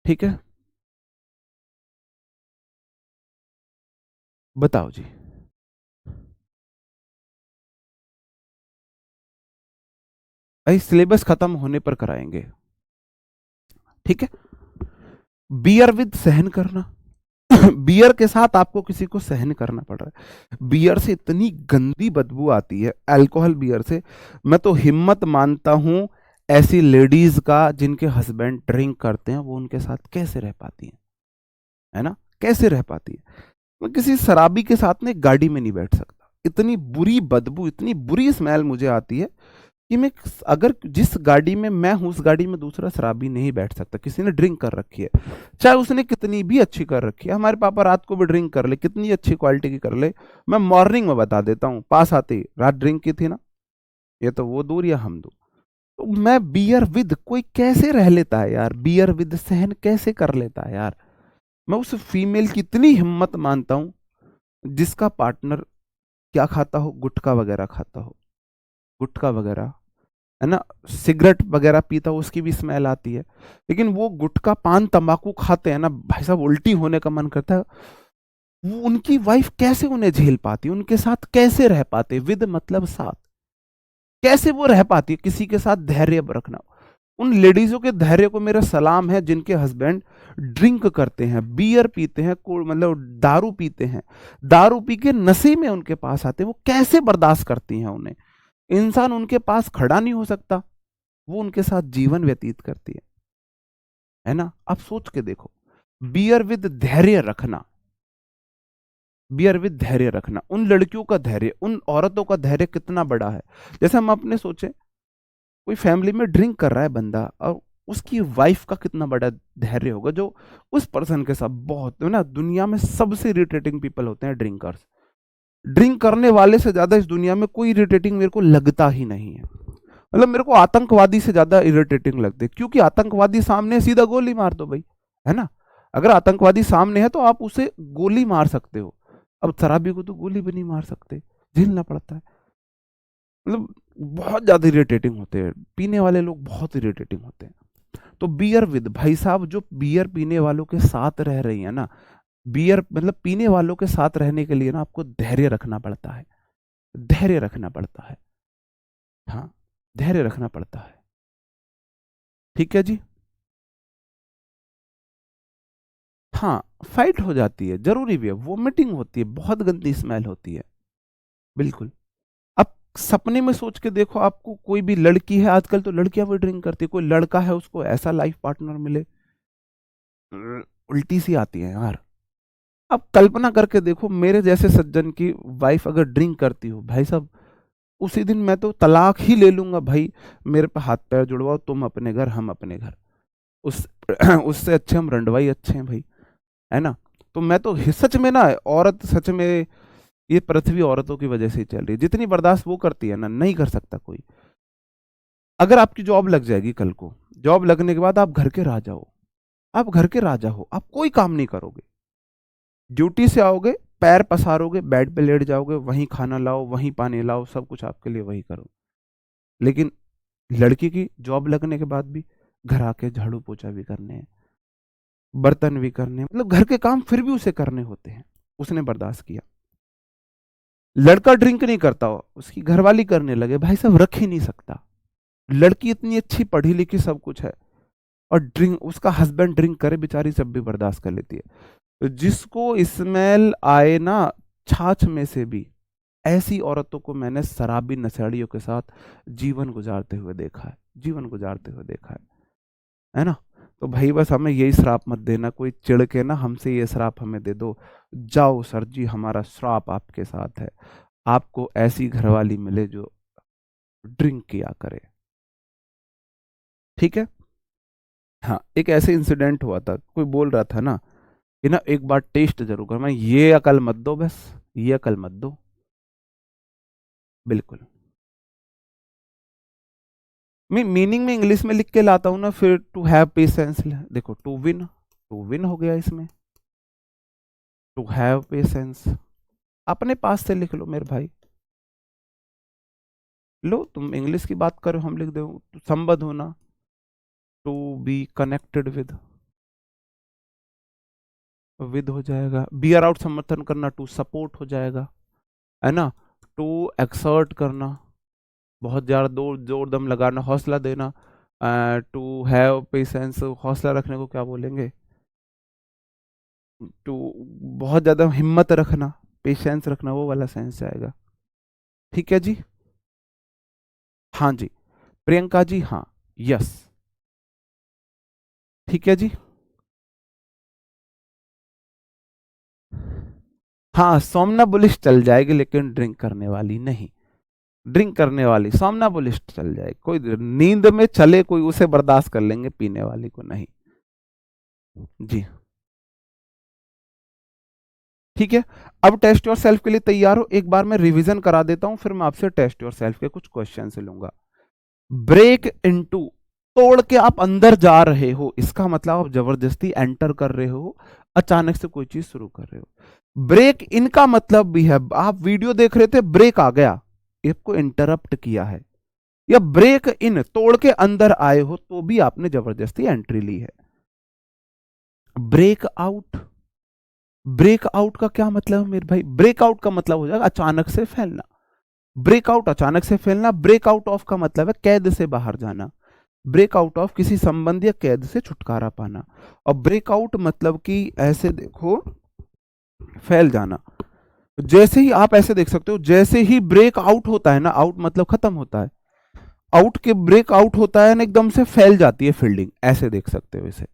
ठीक है, बताओ जी। भाई सिलेबस खत्म होने पर कराएंगे। ठीक है, बियर विद सहन करना। बियर के साथ आपको किसी को सहन करना पड़ रहा है, बियर से इतनी गंदी बदबू आती है, अल्कोहल बियर से। मैं तो हिम्मत मानता हूं ऐसी लेडीज का जिनके हस्बैंड ड्रिंक करते हैं, वो उनके साथ कैसे रह पाती हैं, है ना, कैसे रह पाती है। मैं किसी शराबी के साथ में गाड़ी में नहीं बैठ सकता, इतनी बुरी बदबू, इतनी बुरी स्मेल मुझे आती है कि मैं, अगर जिस गाड़ी में मैं हूं उस गाड़ी में दूसरा शराबी नहीं बैठ सकता, किसी ने ड्रिंक कर रखी है, चाहे उसने कितनी भी अच्छी कर रखी है। हमारे पापा रात को भी ड्रिंक कर ले, कितनी अच्छी क्वालिटी की कर ले, मैं मॉर्निंग में बता देता हूँ, पास आते ही रात ड्रिंक की थी ना, ये तो वो दूर या हम दूर। तो मैं बियर विद, कोई कैसे रह लेता है यार, बियर विद सहन कैसे कर लेता है यार। मैं उस फीमेल की इतनी हिम्मत मानता हूं जिसका पार्टनर क्या खाता हो, गुटखा वगैरह खाता हो, गुटखा वगैरह, है ना, सिगरेट वगैरह पीता हो, उसकी भी स्मेल आती है, लेकिन वो गुटखा पान तंबाकू खाते हैं ना, भाई साहब उल्टी होने का मन करता है। वो उनकी वाइफ कैसे उन्हें झेल पाती, उनके साथ कैसे रह पाते, विद मतलब साथ, कैसे वो रह पाती है, किसी के साथ धैर्य रखना। उन लेडीजों के धैर्य को मेरा सलाम है जिनके हस्बैंड ड्रिंक करते हैं, बियर पीते हैं, मतलब दारू पीते हैं, दारू पी के नशे में उनके पास आते हैं, वो कैसे बर्दाश्त करती हैं उन्हें। इंसान उनके पास खड़ा नहीं हो सकता, वो उनके साथ जीवन व्यतीत करती है ना। आप सोच के देखो, बियर विद धैर्य रखना, बियर विद धैर्य रखना, उन लड़कियों का धैर्य, उन औरतों का धैर्य कितना बड़ा है। जैसे हम अपने सोचे, कोई फैमिली में ड्रिंक कर रहा है बंदा, और उसकी वाइफ का कितना बड़ा धैर्य होगा, जो उस पर्सन के साथ, बहुत है ना, दुनिया में सबसे इरिटेटिंग पीपल होते हैं ड्रिंकर्स। ड्रिंक करने वाले से ज्यादा इस दुनिया में कोई इरिटेटिंग मेरे को लगता ही नहीं है। मतलब मेरे को आतंकवादी से ज्यादा इरिटेटिंग लगते हैं, क्योंकि आतंकवादी सामने है, सीधा गोली मार दो भाई, है ना। अगर आतंकवादी सामने है तो आप उसे गोली मार सकते हो। अब शराबी को तो गोली भी नहीं मार सकते, झेलना पड़ता है। मतलब बहुत ज्यादा इरिटेटिंग होते हैं, पीने वाले लोग बहुत इरिटेटिंग होते हैं। तो बियर विद भाई साहब, जो बियर पीने वालों के साथ रह रही है ना, बियर मतलब पीने वालों के साथ रहने के लिए ना आपको धैर्य रखना पड़ता है, धैर्य रखना पड़ता है। हाँ, धैर्य रखना पड़ता है। ठीक है जी। हाँ, फाइट हो जाती है, जरूरी भी है, वोमिटिंग होती है, बहुत गंदी स्मेल होती है। बिल्कुल। अब सपने में सोच के देखो, आपको कोई भी लड़की है, आजकल तो लड़कियां भी ड्रिंक करती है, कोई लड़का है उसको ऐसा लाइफ पार्टनर मिले, उल्टी सी आती है यार। अब कल्पना करके देखो, मेरे जैसे सज्जन की वाइफ अगर ड्रिंक करती हो, भाई साहब उसी दिन मैं तो तलाक ही ले लूंगा भाई। मेरे पे हाथ पैर जुड़वाओ, तुम अपने घर हम अपने घर। उस उससे अच्छे हम रंडवाई अच्छे हैं भाई, है ना। तो मैं तो सच में ना, औरत सच में, ये पृथ्वी औरतों की वजह से ही चल रही है। जितनी बर्दाश्त वो करती है ना, नहीं कर सकता कोई। अगर आपकी जॉब लग जाएगी कल को, जॉब लगने के बाद आप घर के राजा हो, आप घर के राजा हो, आप कोई काम नहीं करोगे। ड्यूटी से आओगे, पैर पसारोगे, बेड पे लेट जाओगे, वहीं खाना लाओ, वहीं पानी लाओ, सब कुछ आपके लिए वही करो। लेकिन लड़की की जॉब लगने के बाद भी घर आके झाड़ू पोछा भी करने हैं, बर्तन भी करने हैं, मतलब घर के काम फिर भी उसे करने होते हैं। उसने बर्दाश्त किया। लड़का ड्रिंक नहीं करता हो, उसकी घरवाली करने लगे, भाई साहब रख ही नहीं सकता। लड़की इतनी अच्छी पढ़ी लिखी सब कुछ है, और ड्रिंक, उसका हस्बैंड ड्रिंक करे, बेचारी सब भी बर्दाश्त कर लेती है। तो जिसको स्मेल आए ना छाछ में से भी, ऐसी औरतों को मैंने शराबी नशेड़ियों के साथ जीवन गुजारते हुए देखा है, जीवन गुजारते हुए देखा है ना। तो भाई बस हमें यही श्राप मत देना, कोई चिढ़ के ना हमसे ये श्राप हमें दे दो, जाओ सर जी हमारा श्राप आपके साथ है, आपको ऐसी घरवाली मिले जो ड्रिंक किया करे। ठीक है। हाँ, एक ऐसे इंसिडेंट हुआ था, कोई बोल रहा था ना कि ना एक बार टेस्ट जरूर कर, मैं ये अकल मत दो, बस ये अकल मत दो। बिल्कुल। मैं मीनिंग में इंग्लिश में लिख के लाता हूँ ना, फिर टू हैव पेशेंस, देखो टू विन हो गया इसमें, टू हैव पेशेंस अपने पास से लिख लो मेरे भाई। लो, तुम इंग्लिश की बात करो, हम लिख दो संबद्ध होना, टू बी कनेक्टेड विद हो जाएगा, बियर आउट समर्थन करना, टू सपोर्ट हो जाएगा, है ना। टू एक्सर्ट करना, बहुत ज्यादा जोर जोर दम लगाना, हौसला देना। टू हैव पेशेंस, हौसला रखने को क्या बोलेंगे, टू बहुत ज्यादा हिम्मत रखना, पेशेंस रखना, वो वाला सेंस आएगा। ठीक है जी। हाँ जी। प्रियंका जी, हाँ, यस। ठीक है जी। हाँ, सोमनाबुलिस्ट चल जाएगी, लेकिन ड्रिंक करने वाली नहीं। ड्रिंक करने वाली सोमनाबुलिस्ट चल जाएगी, कोई नींद में चले कोई उसे बर्दाश्त कर लेंगे, पीने वाली को नहीं। जी। ठीक है। अब टेस्ट योर सेल्फ के लिए तैयार हो, एक बार मैं रिवीजन करा देता हूं, फिर मैं आपसे टेस्ट योर सेल्फ के कुछ क्वेश्चन से लूंगा। ब्रेक इनटू, तोड़ के आप अंदर जा रहे हो, इसका मतलब आप जबरदस्ती एंटर कर रहे हो, अचानक से कोई चीज शुरू कर रहे हो। ब्रेक इन का मतलब भी है, आप वीडियो देख रहे थे, ब्रेक आ गया, आपको इंटरप्ट किया है। या ब्रेक इन, तोड़ के अंदर आए हो तो भी आपने जबरदस्ती एंट्री ली है। ब्रेक आउट, ब्रेकआउट का क्या मतलब है मेरे भाई, ब्रेकआउट का मतलब हो जाएगा अचानक से फैलना। ब्रेकआउट अचानक से फैलना। ब्रेकआउट ऑफ का मतलब है कैद से बाहर जाना, ब्रेकआउट ऑफ किसी संबंध या कैद से छुटकारा पाना। और ब्रेकआउट मतलब कि ऐसे देखो, फैल जाना। जैसे ही आप ऐसे देख सकते हो, जैसे ही ब्रेक आउट होता है ना, आउट मतलब खत्म होता है, आउट के ब्रेक आउट होता है ना, एकदम से फैल जाती है फील्डिंग, ऐसे देख सकते हो इसे।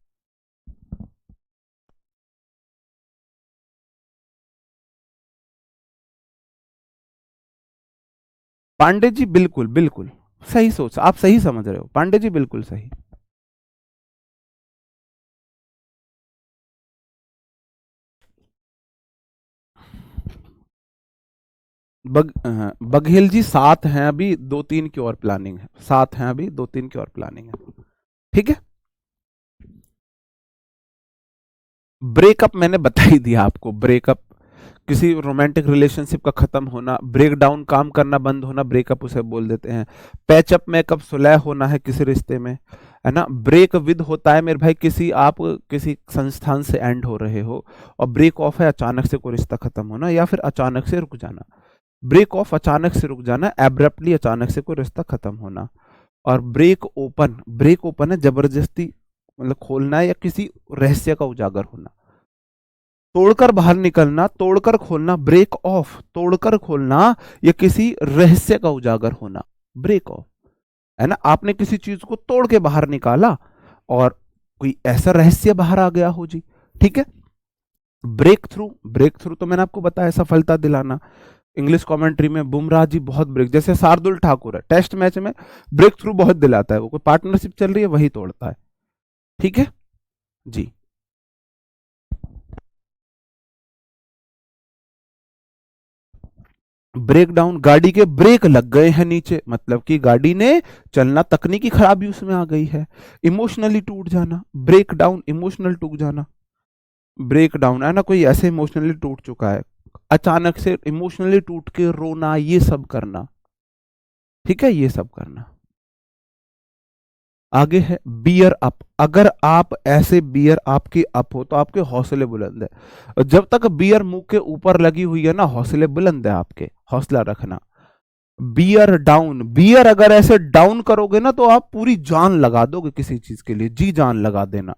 पांडे जी बिल्कुल बिल्कुल सही सोच, आप सही समझ रहे हो पांडे जी, बिल्कुल सही। बघेल जी 7 हैं अभी, 2-3 की और प्लानिंग है। 7 हैं अभी, 2-3 की और प्लानिंग है। ठीक है। ब्रेकअप मैंने बता ही दिया आपको। ब्रेकअप किसी रोमांटिक रिलेशनशिप का खत्म होना, ब्रेक डाउन, काम करना बंद होना, ब्रेकअप उसे बोल देते हैं। पैचअप में कब सुलह होना है किसी रिश्ते में, है ना। ब्रेक विद होता है मेरे भाई, आप किसी संस्थान से एंड हो रहे हो, और ब्रेक ऑफ है अचानक से कोई रिश्ता खत्म होना, या फिर अचानक से रुक जाना। ब्रेक ऑफ अचानक से रुक जाना, एब्रप्टली अचानक से कोई रिश्ता खत्म होना। और ब्रेक ओपन है जबरदस्ती, मतलब खोलना है, या किसी रहस्य का उजागर होना। तोड़कर बाहर निकलना, तोड़कर खोलना, ब्रेक ऑफ, तोड़कर खोलना, या किसी रहस्य का उजागर होना, ब्रेक ऑफ, है ना। आपने किसी चीज को तोड़ के बाहर निकाला और कोई ऐसा रहस्य बाहर आ गया हो जी। ठीक है। ब्रेक थ्रू तो मैंने आपको बताया सफलता दिलाना। इंग्लिश कमेंट्री में बुमराह जी बहुत ब्रेक, जैसे शार्दुल ठाकुर है, टेस्ट मैच में ब्रेक थ्रू बहुत दिलाता है, वो कोई पार्टनरशिप चल रही है वही तोड़ता है। ठीक है जी। ब्रेक डाउन, गाड़ी के ब्रेक लग गए हैं नीचे, मतलब कि गाड़ी ने चलना, तकनीकी खराबी उसमें आ गई है। इमोशनली टूट जाना, ब्रेक डाउन, इमोशनल टूट जाना। ब्रेक डाउन है ना, कोई ऐसे इमोशनली टूट चुका है, अचानक से इमोशनली टूट के रोना, ये सब करना। ठीक है, ये सब करना। आगे है बियर अप। अगर आप ऐसे बियर आपके अप हो तो आपके हौसले बुलंद है। और जब तक बियर मुंह के ऊपर लगी हुई है ना, हौसले बुलंद है आपके, हौसला रखना। बियर डाउन, बियर अगर ऐसे डाउन करोगे ना तो आप पूरी जान लगा दोगे किसी चीज के लिए, जी जान लगा देना।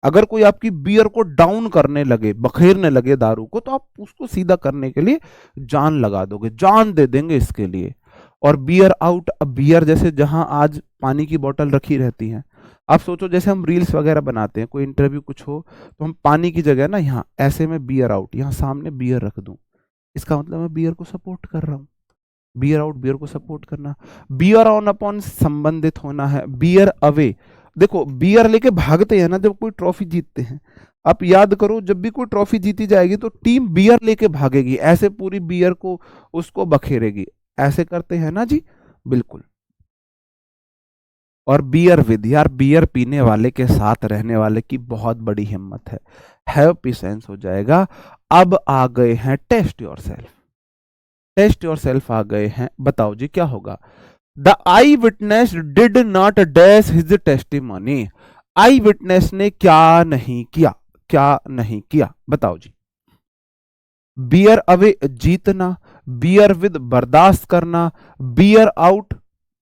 अगर कोई आपकी बियर को डाउन करने लगे, बखेरने लगे दारू को, तो आप उसको सीधा करने के लिए जान लगा दोगे, जान दे देंगे इसके लिए। और बियर आउट, अब बियर जैसे जहां आज पानी की बोतल रखी रहती है, आप सोचो जैसे हम रील्स वगैरह बनाते हैं, कोई इंटरव्यू कुछ हो, तो हम पानी की जगह ना यहाँ ऐसे में बियर आउट, यहाँ सामने बियर रख दूं, इसका मतलब मैं बियर को सपोर्ट कर रहा हूँ। बियर आउट, बियर को सपोर्ट करना। बियर ऑन अपॉन संबंधित होना है। बियर अवे, देखो बियर लेके भागते हैं ना जब कोई ट्रॉफी जीतते हैं, आप याद करो जब भी कोई ट्रॉफी जीती जाएगी तो टीम बियर लेके भागेगी, ऐसे पूरी बियर को उसको बखेरेगी, ऐसे करते हैं ना जी, बिल्कुल। और बियर विद, यार बियर पीने वाले के साथ रहने वाले की बहुत बड़ी हिम्मत है। हैव पेशेंस हो जाएगा। अब आ गए हैं test yourself. Test yourself आ गए हैं, बताओ जी क्या होगा। The eyewitness did not dash his testimony. Eyewitness ने क्या नहीं किया, क्या नहीं किया, बताओ जी। बियर अवे जीतना, बियर विद बर्दाश्त करना, बियर आउट,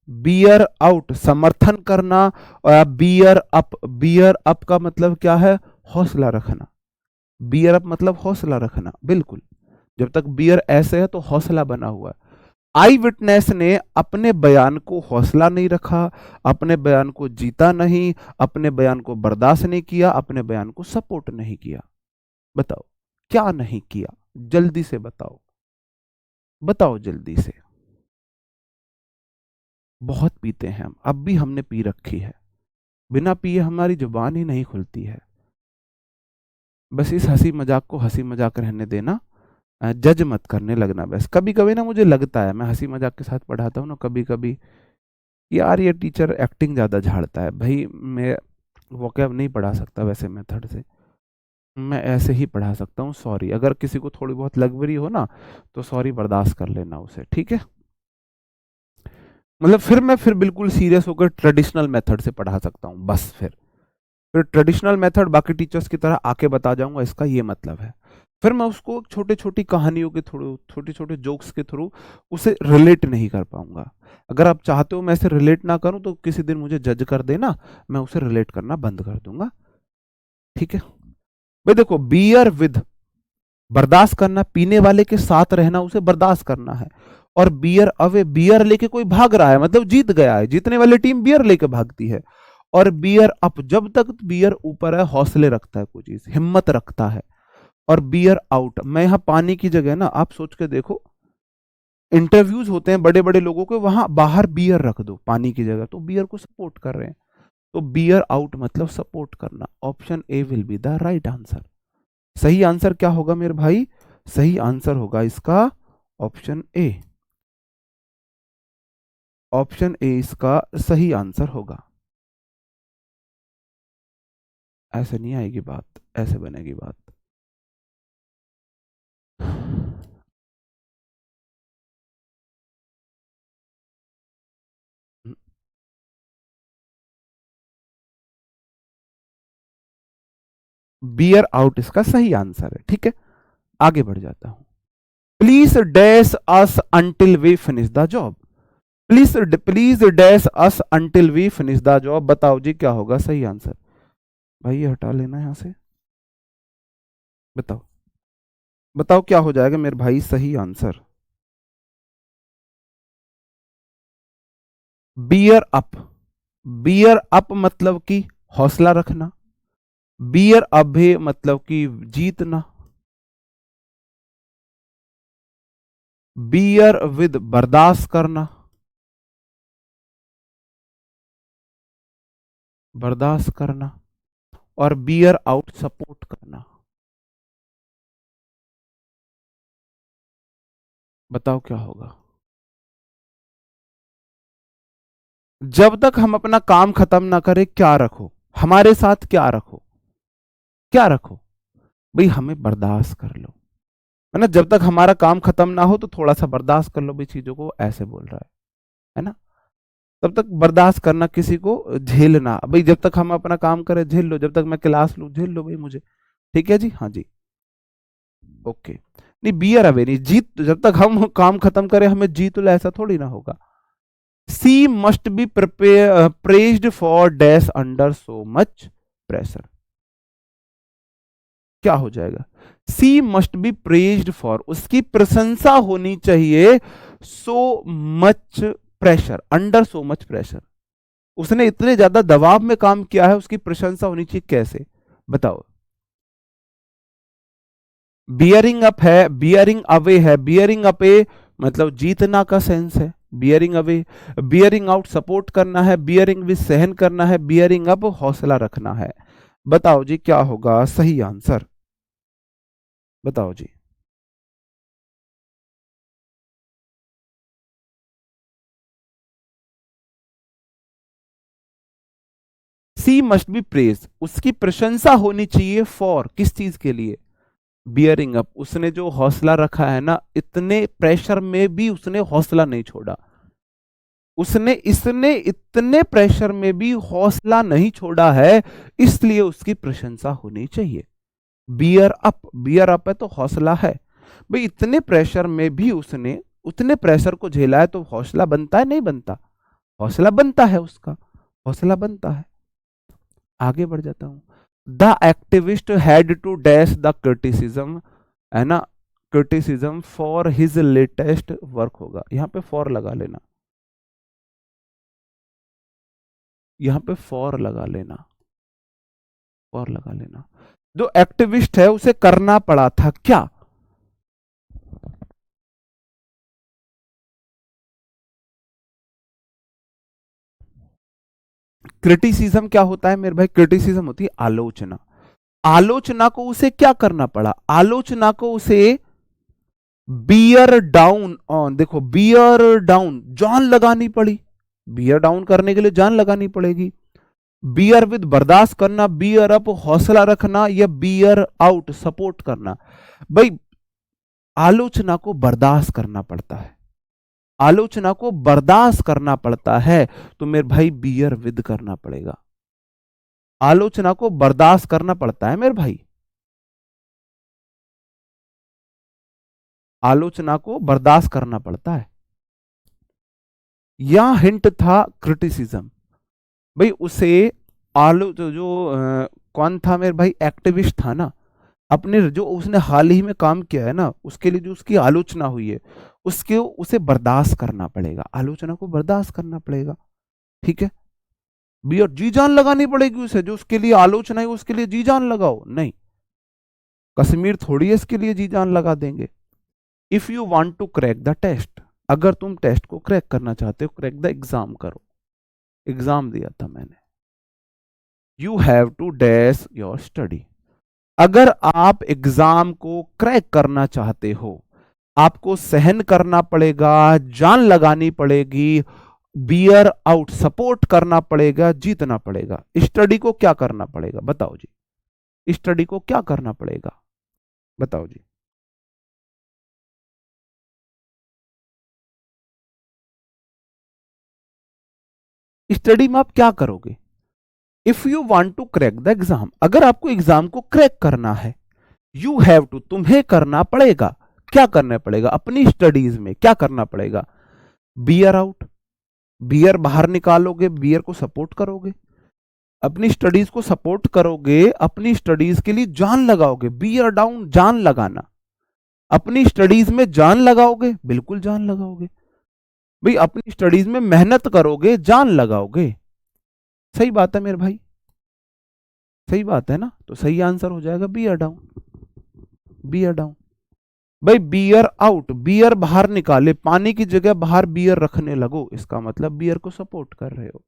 बियर आउट समर्थन करना, और बियर अप का मतलब क्या है, हौसला रखना। बियर अप मतलब हौसला रखना, बिल्कुल। जब तक बियर ऐसे है तो हौसला बना हुआ है। आई विटनेस ने अपने बयान को हौसला नहीं रखा, अपने बयान को जीता नहीं, अपने बयान को बर्दाश्त नहीं किया, अपने बयान को सपोर्ट नहीं किया। बताओ क्या नहीं किया, जल्दी से बताओ, बताओ जल्दी से। बहुत पीते हैं हम, अब भी हमने पी रखी है, बिना पिए हमारी जुबान ही नहीं खुलती है। बस इस हंसी मजाक को हंसी मजाक रहने देना, जज मत करने लगना बस। कभी कभी ना मुझे लगता है, मैं हंसी मजाक के साथ पढ़ाता हूँ ना, कभी कभी यार ये टीचर एक्टिंग ज़्यादा झाड़ता है भाई। मैं वोकैब नहीं पढ़ा सकता वैसे मेथड से, मैं ऐसे ही पढ़ा सकता हूँ। सॉरी, अगर किसी को थोड़ी बहुत लगवरी हो ना तो सॉरी बर्दाश्त कर लेना उसे, ठीक है। मतलब फिर बिल्कुल सीरियस होकर ट्रेडिशनल मेथड से पढ़ा सकता हूँ बस। फिर ट्रेडिशनल मेथड बाकी टीचर्स की तरह आके बता जाऊंगा, इसका ये मतलब है। फिर मैं उसको छोटे छोटी कहानियों के थ्रू, छोटे छोटे जोक्स के थ्रू उसे रिलेट नहीं कर पाऊंगा। अगर आप चाहते हो मैं इसे रिलेट ना करूं तो किसी दिन मुझे जज कर देना, मैं उसे रिलेट करना बंद कर दूंगा, ठीक है। भाई देखो, बियर विद बर्दाश्त करना, पीने वाले के साथ रहना, उसे बर्दाश्त करना है। और बियर अवे, बियर लेके कोई भाग रहा है मतलब जीत गया है, जीतने वाली टीम बियर लेके भागती है। और बियर अप, जब तक बियर ऊपर है हौसले रखता है, कोई चीज हिम्मत रखता है। और बियर आउट, मैं यहां पानी की जगह ना, आप सोच के देखो, इंटरव्यूज होते हैं बड़े बड़े लोगों के, वहां बाहर बियर रख दो पानी की जगह, तो बियर को सपोर्ट कर रहे हैं। तो बियर आउट मतलब सपोर्ट करना। Option A will be the right answer. सही आंसर क्या होगा मेरे भाई, सही आंसर होगा इसका ऑप्शन ए। ऑप्शन ए इसका सही आंसर होगा। ऐसे नहीं आएगी बात, ऐसे बनेगी बात। बियर आउट इसका सही आंसर है। ठीक है, आगे बढ़ जाता हूं। Please dash us until we finish the job. Please dash us until we finish the job. बताओ जी क्या होगा सही आंसर। भाई ये हटा लेना यहां से। बताओ बताओ क्या हो जाएगा मेरे भाई सही answer. Beer up. Beer up मतलब कि हौसला रखना। बियर अप भी मतलब कि जीतना। बियर विद बर्दाश्त करना। बर्दाश्त करना। और बियर आउट सपोर्ट करना। बताओ क्या होगा। जब तक हम अपना काम खत्म ना करें क्या रखो, हमारे साथ क्या रखो, क्या रखो भाई, हमें बर्दाश्त कर लो। है ना, जब तक हमारा काम खत्म ना हो तो थोड़ा सा बर्दाश्त कर लो भाई चीजों को, ऐसे बोल रहा है ना। तब तक बर्दाश्त करना, किसी को झेलना भाई, जब तक हम अपना काम करें झेल लो, जब तक मैं क्लास लूं झेल लो भाई मुझे। ठीक है जी, हाँ जी, ओके। नहीं बियर अवे नहीं, जीत, जब तक हम काम खत्म करें हमें जीत लो ऐसा थोड़ी ना होगा। She must be prepare praised for dash under so much pressure. क्या हो जाएगा। She must be praised for, उसकी प्रशंसा होनी चाहिए। So much pressure, under so much pressure, उसने इतने ज्यादा दबाव में काम किया है, उसकी प्रशंसा होनी चाहिए कैसे। बताओ। बियरिंग अप है, बियरिंग अवे है। बियरिंग अप ए मतलब जीतना का सेंस है। Bearing away, bearing out support करना है, बियरिंग विद सहन करना है, बियरिंग अप हौसला रखना है। बताओ जी क्या होगा सही आंसर। बताओ जी। सी मस्ट बी प्रेज, उसकी प्रशंसा होनी चाहिए फॉर, किस चीज के लिए। बियरिंग अप, उसने जो हौसला रखा है ना, इतने प्रेशर में भी उसने हौसला नहीं छोड़ा। उसने इसने इतने प्रेशर में भी हौसला नहीं छोड़ा है, इसलिए उसकी प्रशंसा होनी चाहिए। बियर अप, बियर अप है तो हौसला है भाई, इतने प्रेशर में भी उसने उतने प्रेशर को झेला है, तो हौसला बनता है नहीं बनता। हौसला बनता है उसका, हौसला बनता है। आगे बढ़ जाता हूं। The activist had to dash the criticism, है ना, criticism for his latest work होगा, यहां पे फॉर लगा लेना, यहां पे फॉर लगा लेना, फॉर लगा लेना। जो एक्टिविस्ट है उसे करना पड़ा था क्या। क्रिटिसिज्म क्या होता है मेरे भाई, क्रिटिसिज्म होती है आलोचना। आलोचना को उसे क्या करना पड़ा, आलोचना को उसे बियर डाउन ऑन, देखो बियर डाउन, जान लगानी पड़ी। बियर डाउन करने के लिए जान लगानी पड़ेगी। बियर विद बर्दाश्त करना, बियर अप हौसला रखना, या बियर आउट सपोर्ट करना। भाई आलोचना को बर्दाश्त करना पड़ता है, आलोचना को बर्दाश्त करना पड़ता है, तो मेरे भाई बियर विद करना पड़ेगा। आलोचना को बर्दाश्त करना पड़ता है मेरे भाई, आलोचना को बर्दाश्त करना पड़ता है। यह हिंट था क्रिटिसिज्म भाई, उसे आलो जो कौन था मेरे भाई, एक्टिविस्ट था ना, अपने जो उसने हाल ही में काम किया है ना, उसके लिए जो उसकी आलोचना हुई है, उसके उसे बर्दाश्त करना पड़ेगा, आलोचना को बर्दाश्त करना पड़ेगा। ठीक है, भी और जी जान लगानी पड़ेगी उसे, जो उसके लिए आलोचना है उसके लिए जी जान लगाओ नहीं, कश्मीर थोड़ी है इसके लिए जी जान लगा देंगे। If you want to crack the test, अगर तुम टेस्ट को क्रैक करना चाहते हो, क्रैक द एग्जाम करो। एग्जाम दिया था मैंने। You have to dash your study, अगर आप एग्जाम को क्रैक करना चाहते हो, आपको सहन करना पड़ेगा, जान लगानी पड़ेगी, बियर आउट, सपोर्ट करना पड़ेगा, जीतना पड़ेगा। स्टडी को क्या करना पड़ेगा बताओ जी, स्टडी को क्या करना पड़ेगा बताओ जी। स्टडी में आप क्या करोगे? If you want to crack the exam, अगर आपको एग्जाम को क्रैक करना है, यू हैव टू, तुम्हें करना पड़ेगा। क्या करना पड़ेगा? अपनी स्टडीज में क्या करना पड़ेगा? बियर आउट, बियर बाहर निकालोगे, बियर को सपोर्ट करोगे, अपनी स्टडीज को सपोर्ट करोगे, अपनी स्टडीज के लिए जान लगाओगे। बियर डाउन, जान लगाना, अपनी स्टडीज में जान लगाओगे, बिल्कुल जान लगाओगे भाई, अपनी स्टडीज में मेहनत करोगे, जान लगाओगे। सही बात है मेरे भाई, सही बात है ना? तो सही आंसर हो जाएगा बियर डाउन, बियर डाउन। भाई बियर आउट, बियर बाहर निकाले, पानी की जगह बाहर बियर रखने लगो, इसका मतलब बियर को सपोर्ट कर रहे हो।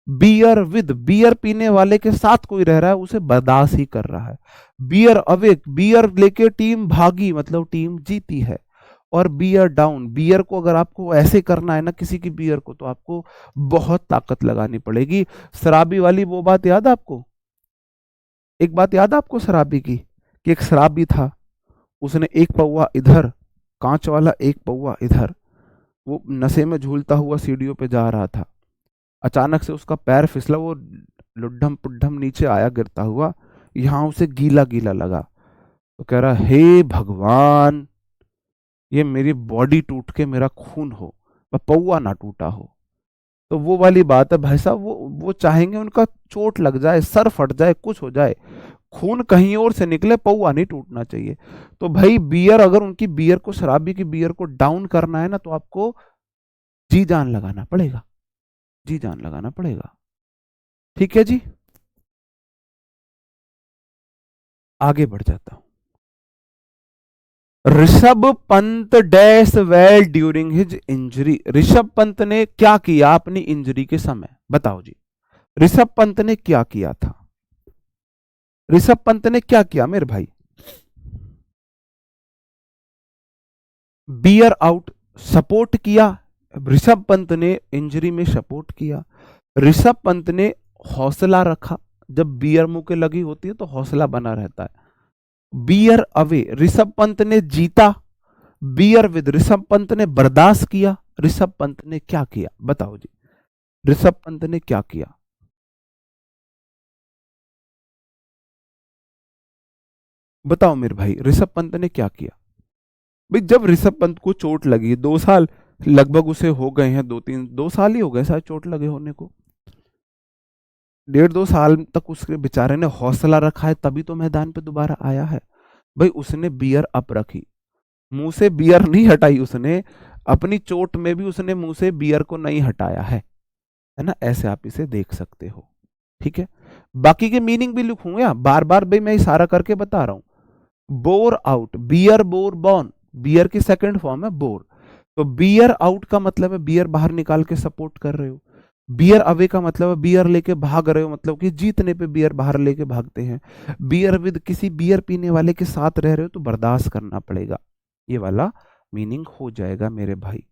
बियर विद, बियर पीने वाले के साथ कोई रह रहा है, उसे बर्दाश्त ही कर रहा है। बियर अवेक, बियर लेके टीम भागी, मतलब टीम जीती है। और बियर डाउन, बियर को अगर आपको ऐसे करना है ना किसी की बियर को, तो आपको बहुत ताकत लगानी पड़ेगी। शराबी वाली वो बात याद है आपको? एक बात याद है आपको शराबी की, कि एक शराबी था, उसने एक पौवा इधर, कांच वाला एक पौवा इधर, वो नशे में झूलता हुआ सीढ़ियों पे जा रहा था। अचानक से उसका पैर फिसला, वो लुड्ढम पुड्ढम नीचे आया गिरता हुआ, यहां उसे गीला गीला लगा। तो कह रहा, हे भगवान, ये मेरी बॉडी टूट के मेरा खून हो, पर पौवा ना टूटा हो। तो वो वाली बात है भाई साहब, वो चाहेंगे उनका चोट लग जाए, सर फट जाए, कुछ हो जाए, खून कहीं और से निकले, पौवा नहीं टूटना चाहिए। तो भाई बियर, अगर उनकी बियर को, शराबी की बियर को डाउन करना है ना, तो आपको जी जान लगाना पड़ेगा, जी जान लगाना पड़ेगा। ठीक है जी, आगे बढ़ जाता हूं। Rishabh Pant dash well during his injury, Rishabh Pant ने क्या किया अपनी इंजरी के समय बताओ जी। ऋषभ पंत ने क्या किया था? ऋषभ पंत ने क्या किया मेरे भाई? बियर आउट, सपोर्ट किया, ऋषभ पंत ने इंजरी में सपोर्ट किया। ऋषभ पंत ने हौसला रखा, जब बियर मुंह के लगी होती है तो हौसला बना रहता है। बियर अवे, ऋषभ पंत ने जीता। बियर विद, ऋषभ पंत ने बर्दाश्त किया। ऋषभ पंत ने क्या किया बताओ जी, ऋषभ पंत ने क्या किया? बताओ मेरे भाई, ऋषभ पंत ने क्या किया? भाई जब ऋषभ पंत को चोट लगी, 2 साल लगभग उसे हो गए हैं, 2 साल ही हो गए शायद चोट लगे होने को, 1.5 2 साल तक उसके बेचारे ने हौसला रखा है, तभी तो मैदान पे दोबारा आया है। भाई उसने बियर अप रखी, मुंह से बियर नहीं हटाई उसने, अपनी चोट में भी उसने मुंह से बियर को नहीं हटाया है ना? ऐसे आप इसे देख सकते हो। ठीक है, बाकी के मीनिंग भी लिखूंगा, बार बार भाई मैं इशारा करके बता रहा हूं। Bore out, bear bore borne, bear की सेकंड फॉर्म है बोर। तो बियर आउट का मतलब है बियर बाहर निकाल के सपोर्ट कर रहे हो। बियर अवे का मतलब है बियर लेके भाग रहे हो, मतलब कि जीतने पे बियर बाहर लेके भागते हैं। बियर विद, किसी बियर पीने वाले के साथ रह रहे हो तो बर्दाश्त करना पड़ेगा, ये वाला मीनिंग हो जाएगा मेरे भाई।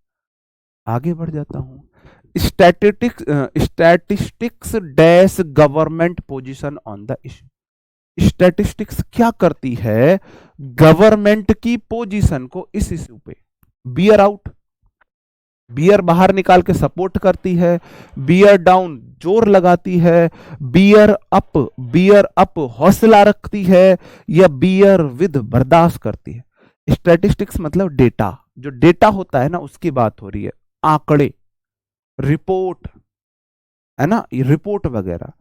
आगे बढ़ जाता हूं। Statistics dash government position on the issue, statistics क्या करती है गवर्नमेंट की पोजीशन को इस इशू पे? बियर आउट, बियर बाहर निकाल के सपोर्ट करती है। बियर डाउन, जोर लगाती है। बियर अप हौसला रखती है। या बियर विद, बर्दाश्त करती है। स्टैटिस्टिक्स मतलब डेटा, जो डेटा होता है ना उसकी बात हो रही है, आंकड़े, रिपोर्ट, है ना, ये रिपोर्ट वगैरह,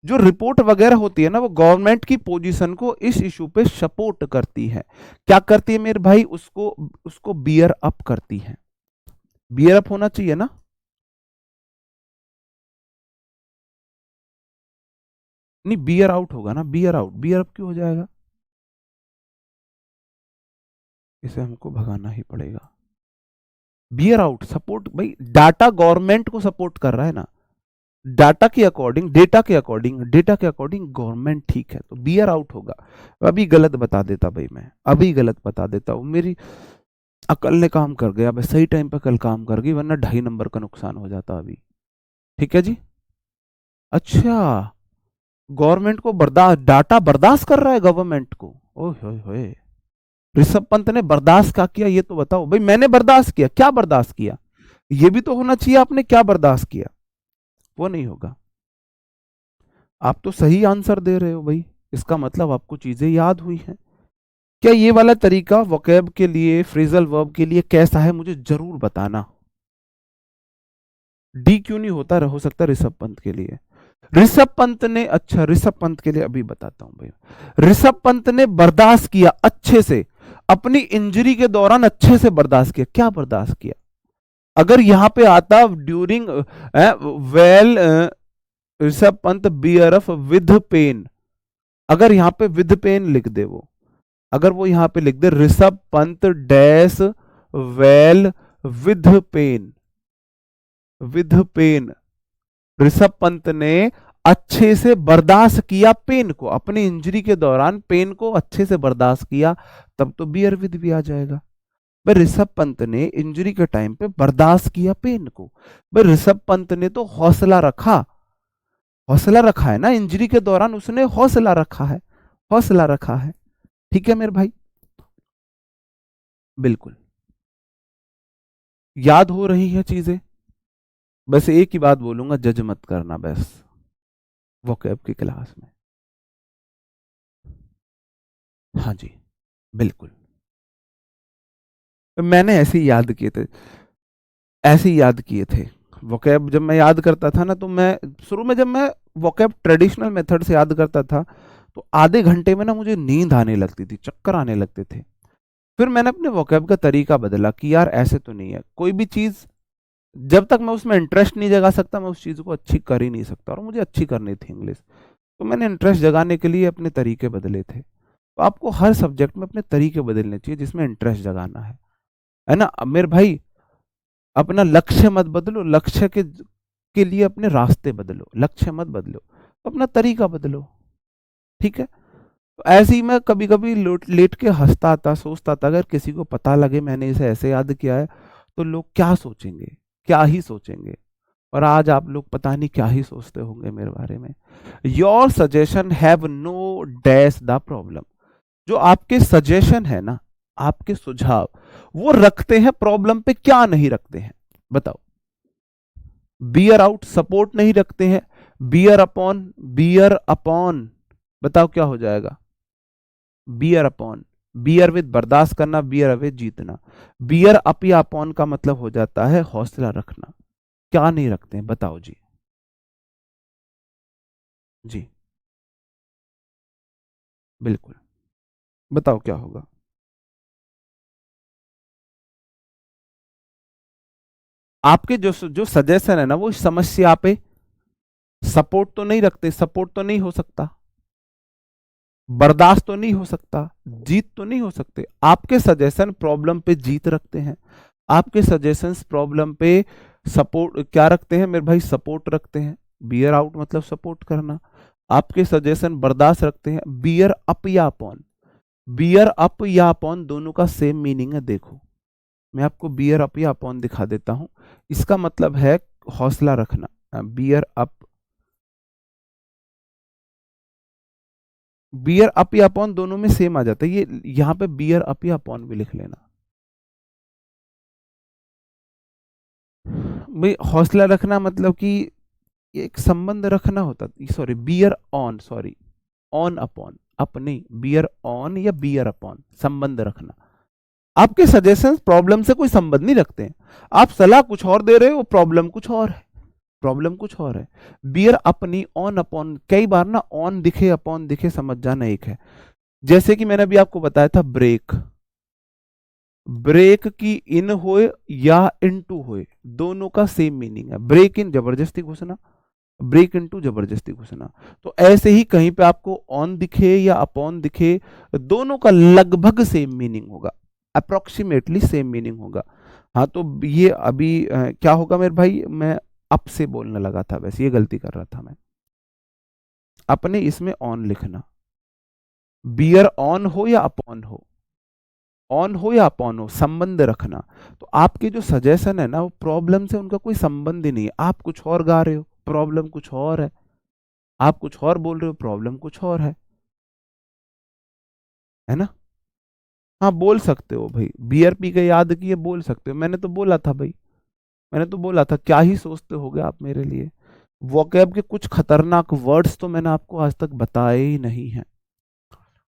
जो रिपोर्ट वगैरह होती है ना, वो गवर्नमेंट की पोजीशन को इस इशू पे सपोर्ट करती है। क्या करती है मेरे भाई? उसको उसको बियर अप करती है। बियर अप होना चाहिए ना? नहीं, बियर आउट होगा ना, बियर आउट, बियर अप क्यों हो जाएगा? इसे हमको भगाना ही पड़ेगा। बियर आउट सपोर्ट, भाई डाटा गवर्नमेंट को सपोर्ट कर रहा है ना, डाटा के अकॉर्डिंग, डेटा के अकॉर्डिंग गवर्नमेंट ठीक है, तो बियर आउट होगा। अभी गलत बता देता भाई, मैं अभी गलत बता देता हूं, मेरी अकल ने काम कर गया, बस सही टाइम पे कल काम कर गई, वरना 2.5 नंबर का नुकसान हो जाता अभी। ठीक है जी। अच्छा, गवर्नमेंट को बर्दाश्त, डाटा बर्दाश्त कर रहा है गवर्नमेंट को। ओए होए होए, ऋषभ पंत ने बर्दाश्त क्या किया ये तो बताओ भाई। मैंने बर्दाश्त किया, क्या बर्दाश्त किया? ये भी तो होना चाहिए आपने क्या बर्दाश्त किया। वो नहीं होगा। आप तो सही आंसर दे रहे हो भाई, इसका मतलब आपको चीजें याद हुई हैं। क्या ये वाला तरीका वोकैब के लिए, फ्रेजल वर्ब के लिए कैसा है, मुझे जरूर बताना। डी क्यों नहीं होता, हो सकता ऋषभ पंत के लिए। ऋषभ पंत ने, अच्छा ऋषभ पंत के लिए अभी बताता हूं भाई। ऋषभ पंत ने बर्दाश्त किया अच्छे से, अपनी इंजरी के दौरान अच्छे से बर्दाश्त किया। क्या बर्दाश्त किया? अगर यहां पे आता during well Rishabh Pant bear off with pain, अगर यहां पे विद पेन लिख दे वो, अगर वो यहां पे लिख दे Rishabh Pant dash well with pen, with pen, Rishabh Pant ने अच्छे से बर्दाश्त किया पेन को, अपनी इंजरी के दौरान पेन को अच्छे से बर्दाश्त किया, तब तो बियर विद भी आ जाएगा। भाई ऋषभ पंत ने इंजरी के टाइम पे बर्दाश्त किया पेन को, भाई ऋषभ पंत ने तो हौसला रखा, हौसला रखा है ना, इंजरी के दौरान उसने हौसला रखा है, हौसला रखा है। ठीक है मेरे भाई, बिल्कुल याद हो रही है चीजें। बस एक ही बात बोलूंगा, जज मत करना बस वोकैब की क्लास में। हाँ जी, बिल्कुल। मैंने ऐसे ही याद किए थे, ऐसे ही याद किए थे। वोकैब जब मैं याद करता था ना, तो मैं शुरू में जब मैं वोकैब ट्रेडिशनल मेथड से याद करता था, तो आधे घंटे में ना मुझे नींद आने लगती थी, चक्कर आने लगते थे। फिर मैंने अपने वोकैब का तरीका बदला कि यार ऐसे तो नहीं है, कोई भी चीज़ जब तक मैं उसमें इंटरेस्ट नहीं जगा सकता, मैं उस चीज़ को अच्छी कर ही नहीं सकता, और मुझे अच्छी करनी थी इंग्लिश। तो मैंने इंटरेस्ट जगाने के लिए अपने तरीके बदले थे। तो आपको हर सब्जेक्ट में अपने तरीके बदलने चाहिए जिसमें इंटरेस्ट जगाना है ना। अब मेरे भाई, अपना लक्ष्य मत बदलो, लक्ष्य के लिए अपने रास्ते बदलो, लक्ष्य मत बदलो, तो अपना तरीका बदलो। ठीक है। तो ऐसे ही मैं कभी कभी लेट के हंसता था, सोचता था अगर किसी को पता लगे मैंने इसे ऐसे याद किया है तो लोग क्या सोचेंगे, क्या ही सोचेंगे। और आज आप लोग पता नहीं क्या ही सोचते होंगे मेरे बारे में। Your suggestion have no dash the problem. जो आपके सजेशन है ना, आपके सुझाव, वो रखते हैं प्रॉब्लम पे, क्या नहीं रखते हैं बताओ। बियर आउट सपोर्ट नहीं रखते हैं, बियर अपॉन, बियर अपॉन, बताओ क्या हो जाएगा। बियर अपॉन, बियर विद बर्दाश्त करना, बियर अवे जीतना। बियर अप या अपॉन का मतलब हो जाता है हौसला रखना। क्या नहीं रखते हैं बताओ जी। जी बिल्कुल, बताओ क्या होगा। आपके जो जो सजेशन है ना, वो इस समस्या पे सपोर्ट तो नहीं रखते, सपोर्ट तो नहीं हो सकता, बर्दाश्त तो नहीं हो सकता, जीत तो नहीं हो सकते। आपके सजेशन प्रॉब्लम पे जीत रखते हैं, आपके सजेशंस प्रॉब्लम पे सपोर्ट क्या रखते हैं मेरे भाई, सपोर्ट रखते हैं। बियर आउट मतलब सपोर्ट करना। आपके सजेशन बर्दाश्त रखते हैं। बियर अप या अपॉन, बियर अप या अपॉन दोनों का सेम मीनिंग है। देखो मैं आपको बियर अप या अपॉन दिखा देता हूं, इसका मतलब है हौसला रखना। बियर अप, बियर अप या अपॉन दोनों में सेम आ जाता है, ये यहां पे बियर अप या अपॉन भी लिख लेना। भाई हौसला रखना मतलब कि एक संबंध रखना होता, sorry bear on, sorry on upon, up नहीं, बियर ऑन या बियर अपॉन, संबंध रखना। आपके सजेशंस प्रॉब्लम से कोई संबंध नहीं रखते हैं। आप सलाह कुछ और दे रहे हो, प्रॉब्लम कुछ और है, प्रॉब्लम कुछ और है। बियर अपनी, ऑन अपॉन, कई बार ना ऑन दिखे अपॉन दिखे समझ जाना एक है। जैसे कि मैंने अभी आपको बताया था ब्रेक, ब्रेक की इन होए या इनटू होए, दोनों का सेम मीनिंग है। ब्रेक इन जबरदस्ती घुसना, ब्रेक इनटू जबरदस्ती घुसना। तो ऐसे ही कहीं पे आपको ऑन दिखे या अपॉन दिखे, दोनों का लगभग सेम मीनिंग होगा, अप्रोक्सीमेटली सेम मीनिंग होगा। हाँ तो ये अभी क्या होगा मेरे भाई, मैं अप से बोलने लगा था, वैसे ये गलती कर रहा था मैं। अपने इसमें ऑन लिखना, बियर ऑन हो या अपॉन हो, ऑन हो या अपॉन हो, संबंध रखना। तो आपके जो सजेशन है ना, वो प्रॉब्लम से उनका कोई संबंध ही नहीं है। आप कुछ और गा रहे हो, प्रॉब्लम कुछ और है। आप कुछ और बोल रहे हो, प्रॉब्लम कुछ और है ना। हाँ बोल सकते हो भाई, बियर पी के याद किए बोल सकते हो, मैंने तो बोला था भाई, मैंने तो बोला था, क्या ही सोचते होगे आप मेरे लिए। वोकैब के कुछ खतरनाक वर्ड्स तो मैंने आपको आज तक बताए ही नहीं है।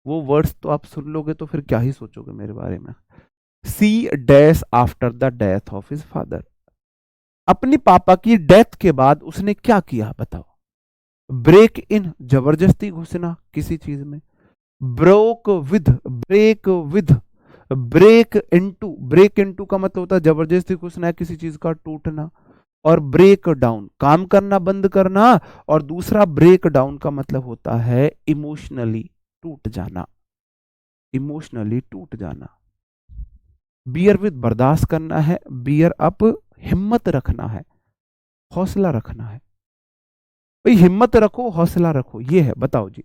वो वर्ड्स तो आप सुन लोगे तो फिर क्या ही सोचोगे मेरे बारे में। See dash after the death of his father. अपनी पापा की डेथ के बाद उसने क्या किया बताओ। ब्रेक इन, जबरदस्ती घुसना किसी चीज में। ब्रेक विद, ब्रेक इनटू का मतलब होता है जबरदस्ती घुसना है किसी चीज का, टूटना। और ब्रेक डाउन, काम करना बंद करना। और दूसरा ब्रेक डाउन का मतलब होता है इमोशनली टूट जाना, इमोशनली टूट जाना। बियर विद, बर्दाश्त करना है। बियर अप, हिम्मत रखना है, हौसला रखना है। भाई हिम्मत रखो, हौसला रखो, ये है, बताओ जी।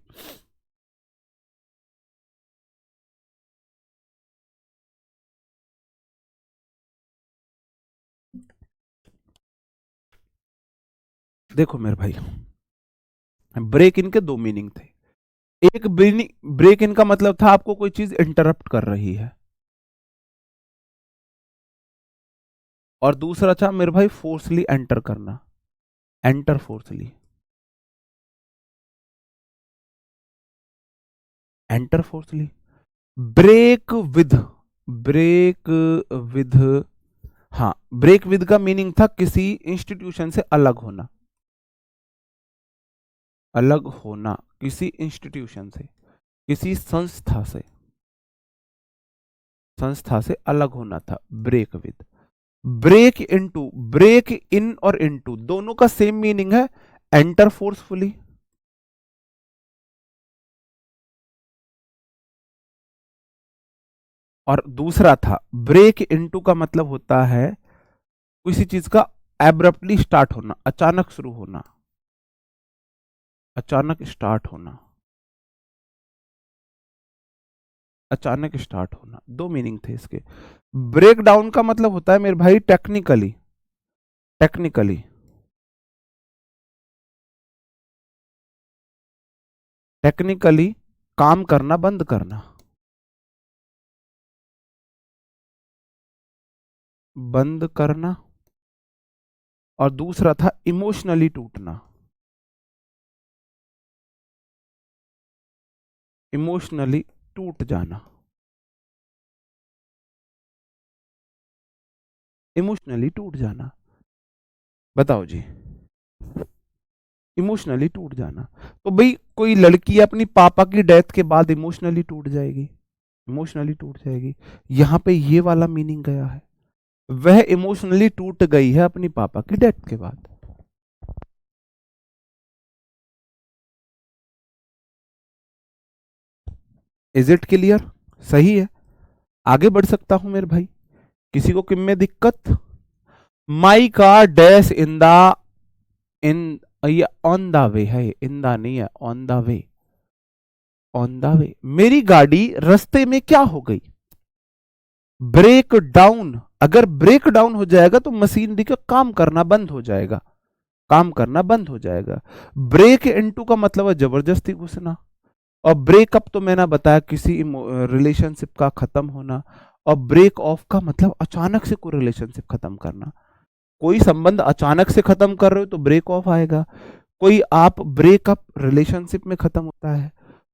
देखो मेरे भाई, ब्रेक इन के दो मीनिंग थे। एक ब्रेक इन का मतलब था आपको कोई चीज इंटरप्ट कर रही है, और दूसरा था मेरे भाई फोर्सली एंटर करना, enter forcibly, enter forcibly. Break with, break with, हाँ ब्रेक विद का मीनिंग था किसी इंस्टीट्यूशन से अलग होना, अलग होना किसी इंस्टीट्यूशन से, किसी संस्था से, संस्था से अलग होना था break with. Break into, break in और इनटू दोनों का सेम मीनिंग है, एंटर फोर्सफुली। और दूसरा था ब्रेक इनटू का मतलब होता है किसी चीज का एब्रप्टली स्टार्ट होना, अचानक शुरू होना, अचानक स्टार्ट होना, अचानक स्टार्ट होना। दो मीनिंग थे इसके। ब्रेक डाउन का मतलब होता है मेरे भाई टेक्निकली, टेक्निकली, टेक्निकली काम करना बंद करना, बंद करना। और दूसरा था इमोशनली टूटना, इमोशनली टूट जाना, इमोशनली टूट जाना। बताओ जी, इमोशनली टूट जाना। तो भाई कोई लड़की अपनी पापा की डेथ के बाद इमोशनली टूट जाएगी, इमोशनली टूट जाएगी। यहां पे ये वाला मीनिंग गया है, वह इमोशनली टूट गई है अपनी पापा की डेथ के बाद। Is it clear? सही है, आगे बढ़ सकता हूं मेरे भाई। किसी को किम में दिक्कत? My car dash in the, in, ये ऑन द वे है, इन द नहीं है, on the way, on the way. मेरी गाड़ी रास्ते में क्या हो गई? Break down. अगर ब्रेक डाउन हो जाएगा तो मशीनरी का काम करना बंद हो जाएगा, काम करना बंद हो जाएगा। ब्रेक इनटू का मतलब है जबरदस्ती घुसना। और ब्रेकअप तो मैंने बताया किसी रिलेशनशिप का खत्म होना। और ब्रेक ऑफ का मतलब अचानक से कोई रिलेशनशिप खत्म करना। कोई संबंध अचानक से खत्म कर रहे हो तो ब्रेक ऑफ आएगा। कोई आप ब्रेकअप रिलेशनशिप में खत्म होता है।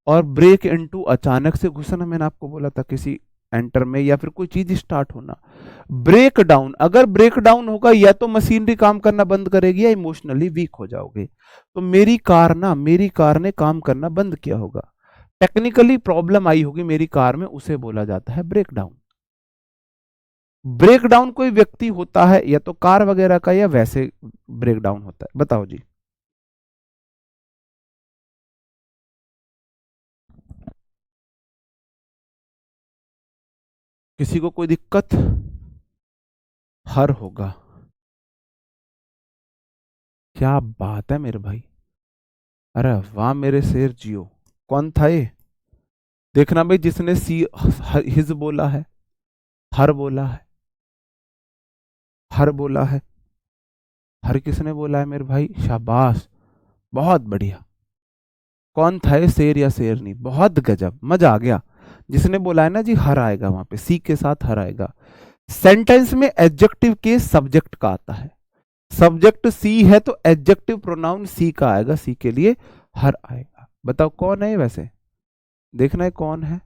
और ब्रेक इनटू अचानक से घुसना, मैंने आपको बोला था किसी एंटर में, या फिर कोई चीज स्टार्ट होना। ब्रेक डाउन, अगर ब्रेक डाउन होगा या तो मशीनरी काम करना बंद करेगी या इमोशनली वीक हो जाओगे। तो मेरी कार ना, मेरी कार ने काम करना बंद किया होगा, टेक्निकली प्रॉब्लम आई होगी मेरी कार में, उसे बोला जाता है ब्रेक डाउन। ब्रेक डाउन कोई व्यक्ति होता है या तो कार वगैरह का, या वैसे ब्रेक डाउन होता है। बताओ जी। किसी को कोई दिक्कत? हर होगा। क्या बात है मेरे भाई, अरे वाह मेरे शेर जियो। कौन था ये? देखना भाई जिसने सी हिज बोला है, हर बोला है, हर बोला है। हर किसने बोला है मेरे भाई? शाबाश, बहुत बढ़िया। कौन था ये, शेर या शेरनी? बहुत गजब, मजा आ गया। जिसने बोला है ना जी, हर आएगा वहां पे, सी के साथ हर आएगा। सेंटेंस में एडजेक्टिव के सब्जेक्ट का आता है। सब्जेक्ट सी है तो एडजेक्टिव प्रोनाउन सी का आएगा, सी के लिए हर आएगा। बताओ कौन है ये वैसे? देखना है कौन है।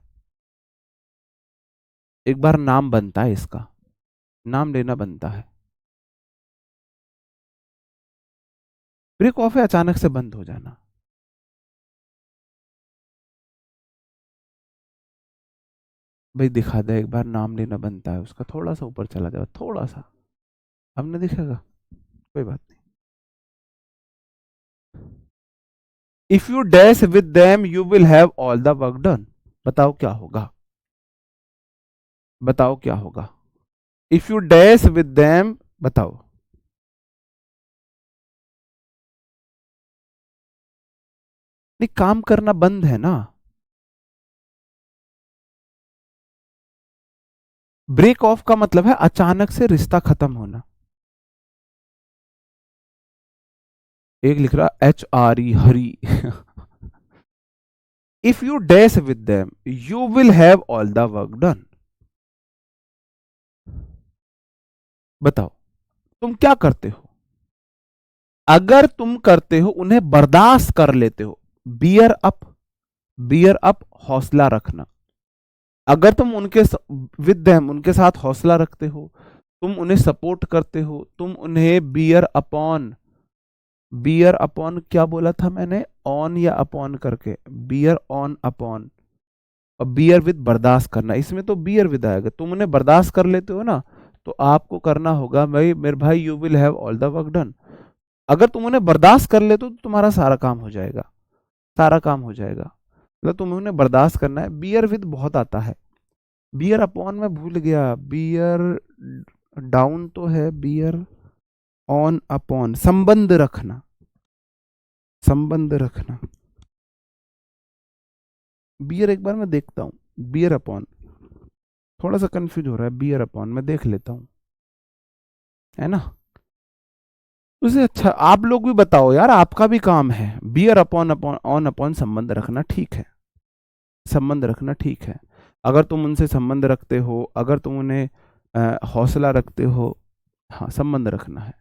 एक बार नाम बनता है इसका, नाम लेना बनता है। ब्रेक ऑफ है अचानक से बंद हो जाना। भाई दिखा दे, एक बार नाम लेना बनता है उसका। थोड़ा सा ऊपर चला जाओ, थोड़ा सा। अब नहीं दिखेगा, कोई बात नहीं। If you dash with them you will have all the work done. बताओ क्या होगा? बताओ क्या होगा? If you dash with them, बताओ। नहीं, काम करना बंद है ना। ब्रेक ऑफ का मतलब है अचानक से रिश्ता खत्म होना। एक लिख रहा HRE, Hari. If you dash with them you will have all the work done. बताओ तुम क्या करते हो? अगर तुम करते हो, उन्हें बर्दाश्त कर लेते हो। बियर अप, बियर अप, हौसला रखना। अगर तुम उनके विद देम, उनके साथ हौसला रखते हो, तुम उन्हें सपोर्ट करते हो, तुम उन्हें बियर अपॉन, बियर अपॉन क्या बोला था मैंने? ऑन या अपॉन करके, बियर ऑन अपॉन। और बियर विद बर्दाश्त करना, इसमें तो बियर विद आएगा। तुम उन्हें बर्दाश्त कर लेते हो ना, तो आपको करना होगा भाई मेरे भाई, you will have all the work done. अगर तुम उन्हें बर्दाश्त कर लेते हो तो तुम्हारा सारा काम हो जाएगा, सारा काम हो जाएगा। मतलब तुम्हें उन्हें बर्दाश्त करना है। बियर विद बहुत आता है। बियर अपॉन मैं भूल गया, बियर डाउन तो है, बियर ऑन अपॉन, संबंध रखना, संबंध रखना। बियर एक बार मैं देखता हूँ, बियर अपॉन, थोड़ा सा कंफ्यूज हो रहा है। बियर अपॉन मैं देख लेता हूँ, है ना। उसे अच्छा आप लोग भी बताओ यार, आपका भी काम है। Bear upon upon on upon संबंध रखना, ठीक है, संबंध रखना ठीक है। अगर तुम उनसे संबंध रखते हो, अगर तुम उन्हें हौसला रखते हो, हाँ संबंध रखना है।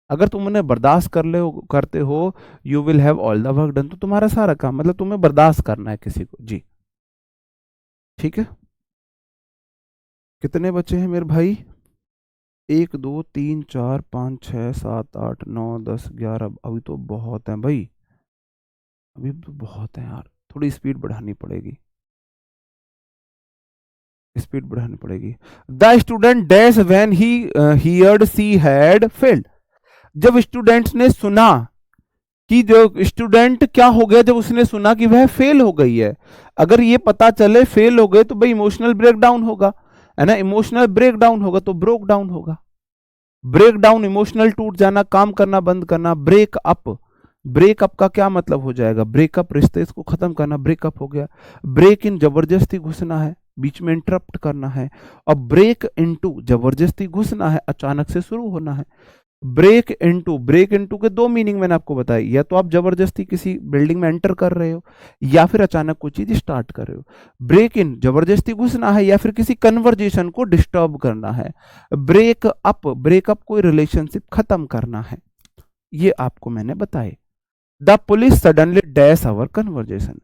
अगर तुम उन्हें बर्दाश्त कर ले करते हो, you will have all the work done, तो तुम्हारा सारा काम, मतलब तुम्हें बर्दाश्त करना है किसी को जी। ठीक है, कितने बचे हैं मेरे भाई? 1 2 3 4 5 6 7 8 9 10 11, अभी तो बहुत है भाई, अभी तो बहुत है यार। थोड़ी स्पीड बढ़ानी पड़ेगी, स्पीड बढ़ानी पड़ेगी। The student dash when he heard she had failed. जब स्टूडेंट्स ने सुना कि, जो स्टूडेंट क्या हो गया जब उसने सुना कि वह फेल हो गई है। अगर ये पता चले फेल हो गए तो भाई इमोशनल ब्रेकडाउन होगा, है ना। इमोशनल ब्रेकडाउन होगा तो ब्रोक डाउन होगा। ब्रेक डाउन, इमोशनल टूट जाना, काम करना बंद करना। ब्रेक अप, ब्रेकअप का क्या मतलब हो जाएगा? ब्रेकअप, रिश्ते इसको खत्म करना, ब्रेकअप हो गया। ब्रेक इन, जबरदस्ती घुसना है, बीच में इंटरप्ट करना है। और ब्रेक इनटू, जबरदस्ती घुसना है, अचानक से शुरू होना है। ब्रेक इनटू, ब्रेक इनटू के दो मीनिंग मैंने आपको बताई, या तो आप जबरदस्ती किसी बिल्डिंग में एंटर कर रहे हो, या फिर अचानक कोई चीज स्टार्ट कर रहे हो। ब्रेक इन, जबरदस्ती घुसना है, या फिर किसी कन्वर्जेशन को डिस्टर्ब करना है। ब्रेक अप, ब्रेकअप कोई रिलेशनशिप खत्म करना है। ये आपको मैंने बताए। The police suddenly dash our conversation.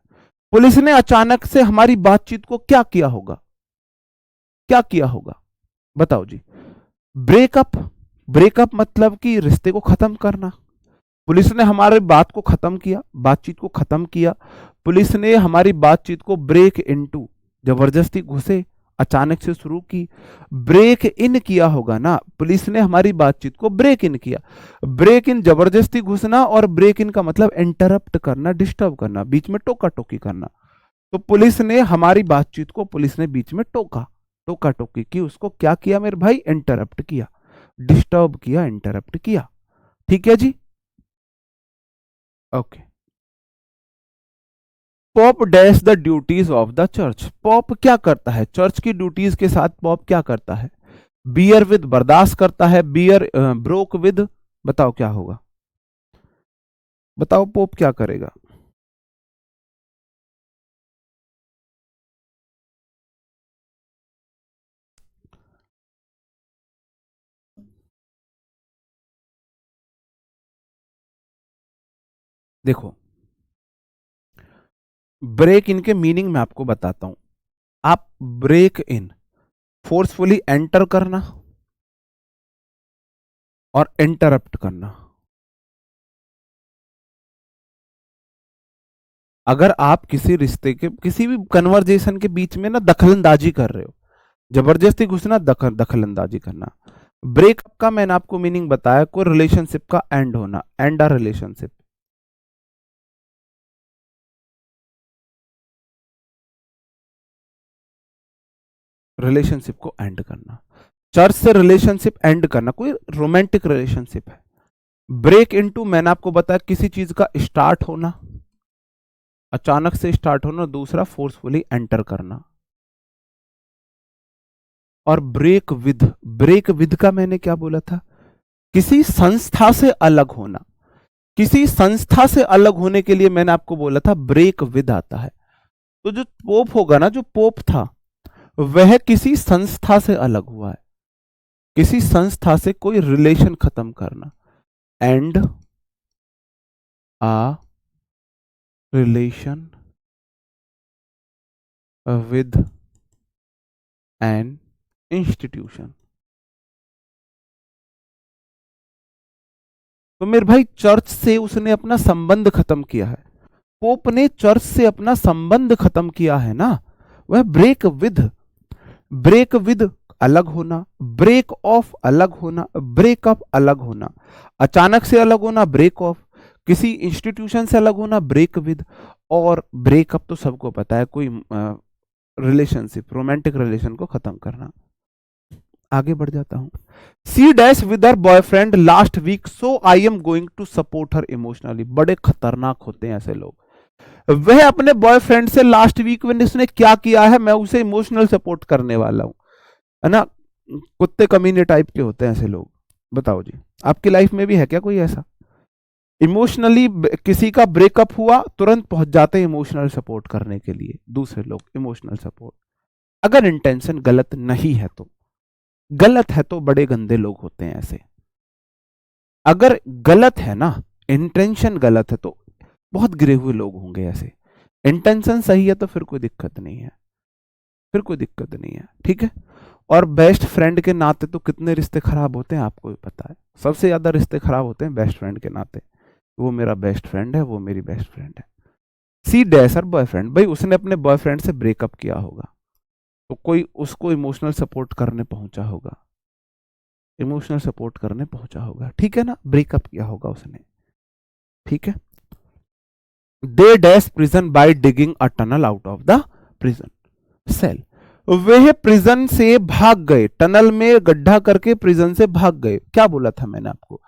Police ने अचानक से हमारी बातचीत को क्या किया होगा? क्या किया होगा? बताओ जी। ब्रेकअप, ब्रेकअप मतलब कि रिश्ते को खत्म करना। पुलिस ने हमारी बात को खत्म किया, बातचीत को खत्म किया। पुलिस ने हमारी बातचीत को ब्रेक इनटू, जबरदस्ती घुसे, अचानक से शुरू की। ब्रेक इन किया होगा ना, पुलिस ने हमारी बातचीत को ब्रेक इन किया। ब्रेक इन जबरदस्ती घुसना, और ब्रेक इन का मतलब इंटरप्ट करना, डिस्टर्ब करना, बीच में टोका टोकी करना। तो पुलिस ने हमारी बातचीत को, पुलिस ने बीच में टोका, टोका टोकी की, उसको क्या किया मेरे भाई? इंटरप्ट किया, डिस्टर्ब किया, इंटरप्ट किया। ठीक है जी, okay. Pope dash the duties of the church. Pope क्या करता है चर्च की ड्यूटीज के साथ? पॉप क्या करता है? बियर विद बर्दाश्त करता है, बियर ब्रोक विद, बताओ क्या होगा? बताओ पोप क्या करेगा? देखो, ब्रेक इन के मीनिंग मैं आपको बताता हूं। आप ब्रेक इन फोर्सफुली एंटर करना और इंटरप्ट करना। अगर आप किसी रिश्ते के किसी भी कन्वर्जेशन के बीच में ना दखलंदाजी कर रहे हो, जबरदस्ती घुसना, दखलंदाजी करना। ब्रेकअप का मैंने आपको मीनिंग बताया, कोई रिलेशनशिप का एंड होना, एंड अ रिलेशनशिप। रिलेशनशिप को एंड करना, चर्च से रिलेशनशिप एंड करना, कोई रोमांटिक रिलेशनशिप है। ब्रेक इनटू मैंने आपको बताया किसी चीज का स्टार्ट होना, अचानक से स्टार्ट होना, दूसरा फोर्सफुली एंटर करना। और ब्रेक विद का मैंने क्या बोला था? किसी संस्था से अलग होना। किसी संस्था से अलग होने के लिए मैंने आपको बोला था ब्रेक विद आता है। तो जो पोप होगा ना, जो पोप था वह किसी संस्था से अलग हुआ है, किसी संस्था से कोई रिलेशन खत्म करना, and a relation with an institution. तो मेरे भाई चर्च से उसने अपना संबंध खत्म किया है, पोप ने चर्च से अपना संबंध खत्म किया है ना, वह ब्रेक विद अलग होना, ब्रेक ऑफ अलग होना, ब्रेकअप अलग होना, अचानक से अलग होना ब्रेक ऑफ, किसी इंस्टीट्यूशन से अलग होना ब्रेक विद, और ब्रेकअप तो सबको पता है, कोई रिलेशनशिप रोमांटिक रिलेशन को खत्म करना। आगे बढ़ जाता हूं। She dash with her boyfriend last week so I am going to support her emotionally. बड़े खतरनाक होते हैं ऐसे लोग। वह अपने बॉयफ्रेंड से लास्ट वीक में उसने क्या किया है, मैं उसे इमोशनल सपोर्ट करने वाला हूं, है ना। कुत्ते कमीने टाइप के होते हैं ऐसे लोग। बताओ जी, आपकी लाइफ में भी है क्या कोई ऐसा? इमोशनली किसी का ब्रेकअप हुआ, तुरंत पहुंच जाते हैं इमोशनल सपोर्ट करने के लिए, दूसरे लोग इमोशनल सपोर्ट। अगर इंटेंशन गलत नहीं है तो, गलत है तो बड़े गंदे लोग होते हैं ऐसे। अगर गलत है ना, इंटेंशन गलत है तो बहुत गिरे हुए लोग होंगे ऐसे। इंटेंशन सही है तो फिर कोई दिक्कत नहीं है, फिर कोई दिक्कत नहीं है, ठीक है। और बेस्ट फ्रेंड के नाते तो कितने रिश्ते खराब होते हैं आपको भी पता है। सबसे ज्यादा रिश्ते खराब होते हैं बेस्ट फ्रेंड के नाते। वो मेरा बेस्ट फ्रेंड है, वो मेरी बेस्ट फ्रेंड है। सी डैशर बॉयफ्रेंड, भाई उसने अपने बॉयफ्रेंड से ब्रेकअप किया होगा, तो कोई उसको इमोशनल सपोर्ट करने पहुंचा होगा, इमोशनल सपोर्ट करने पहुंचा होगा, ठीक है ना। ब्रेकअप किया होगा उसने, ठीक है। They dash prison by digging a tunnel out of the prison cell. वह प्रिजन से भाग गए, टनल में गड्ढा करके प्रिजन से भाग गए। क्या बोला था मैंने आपको?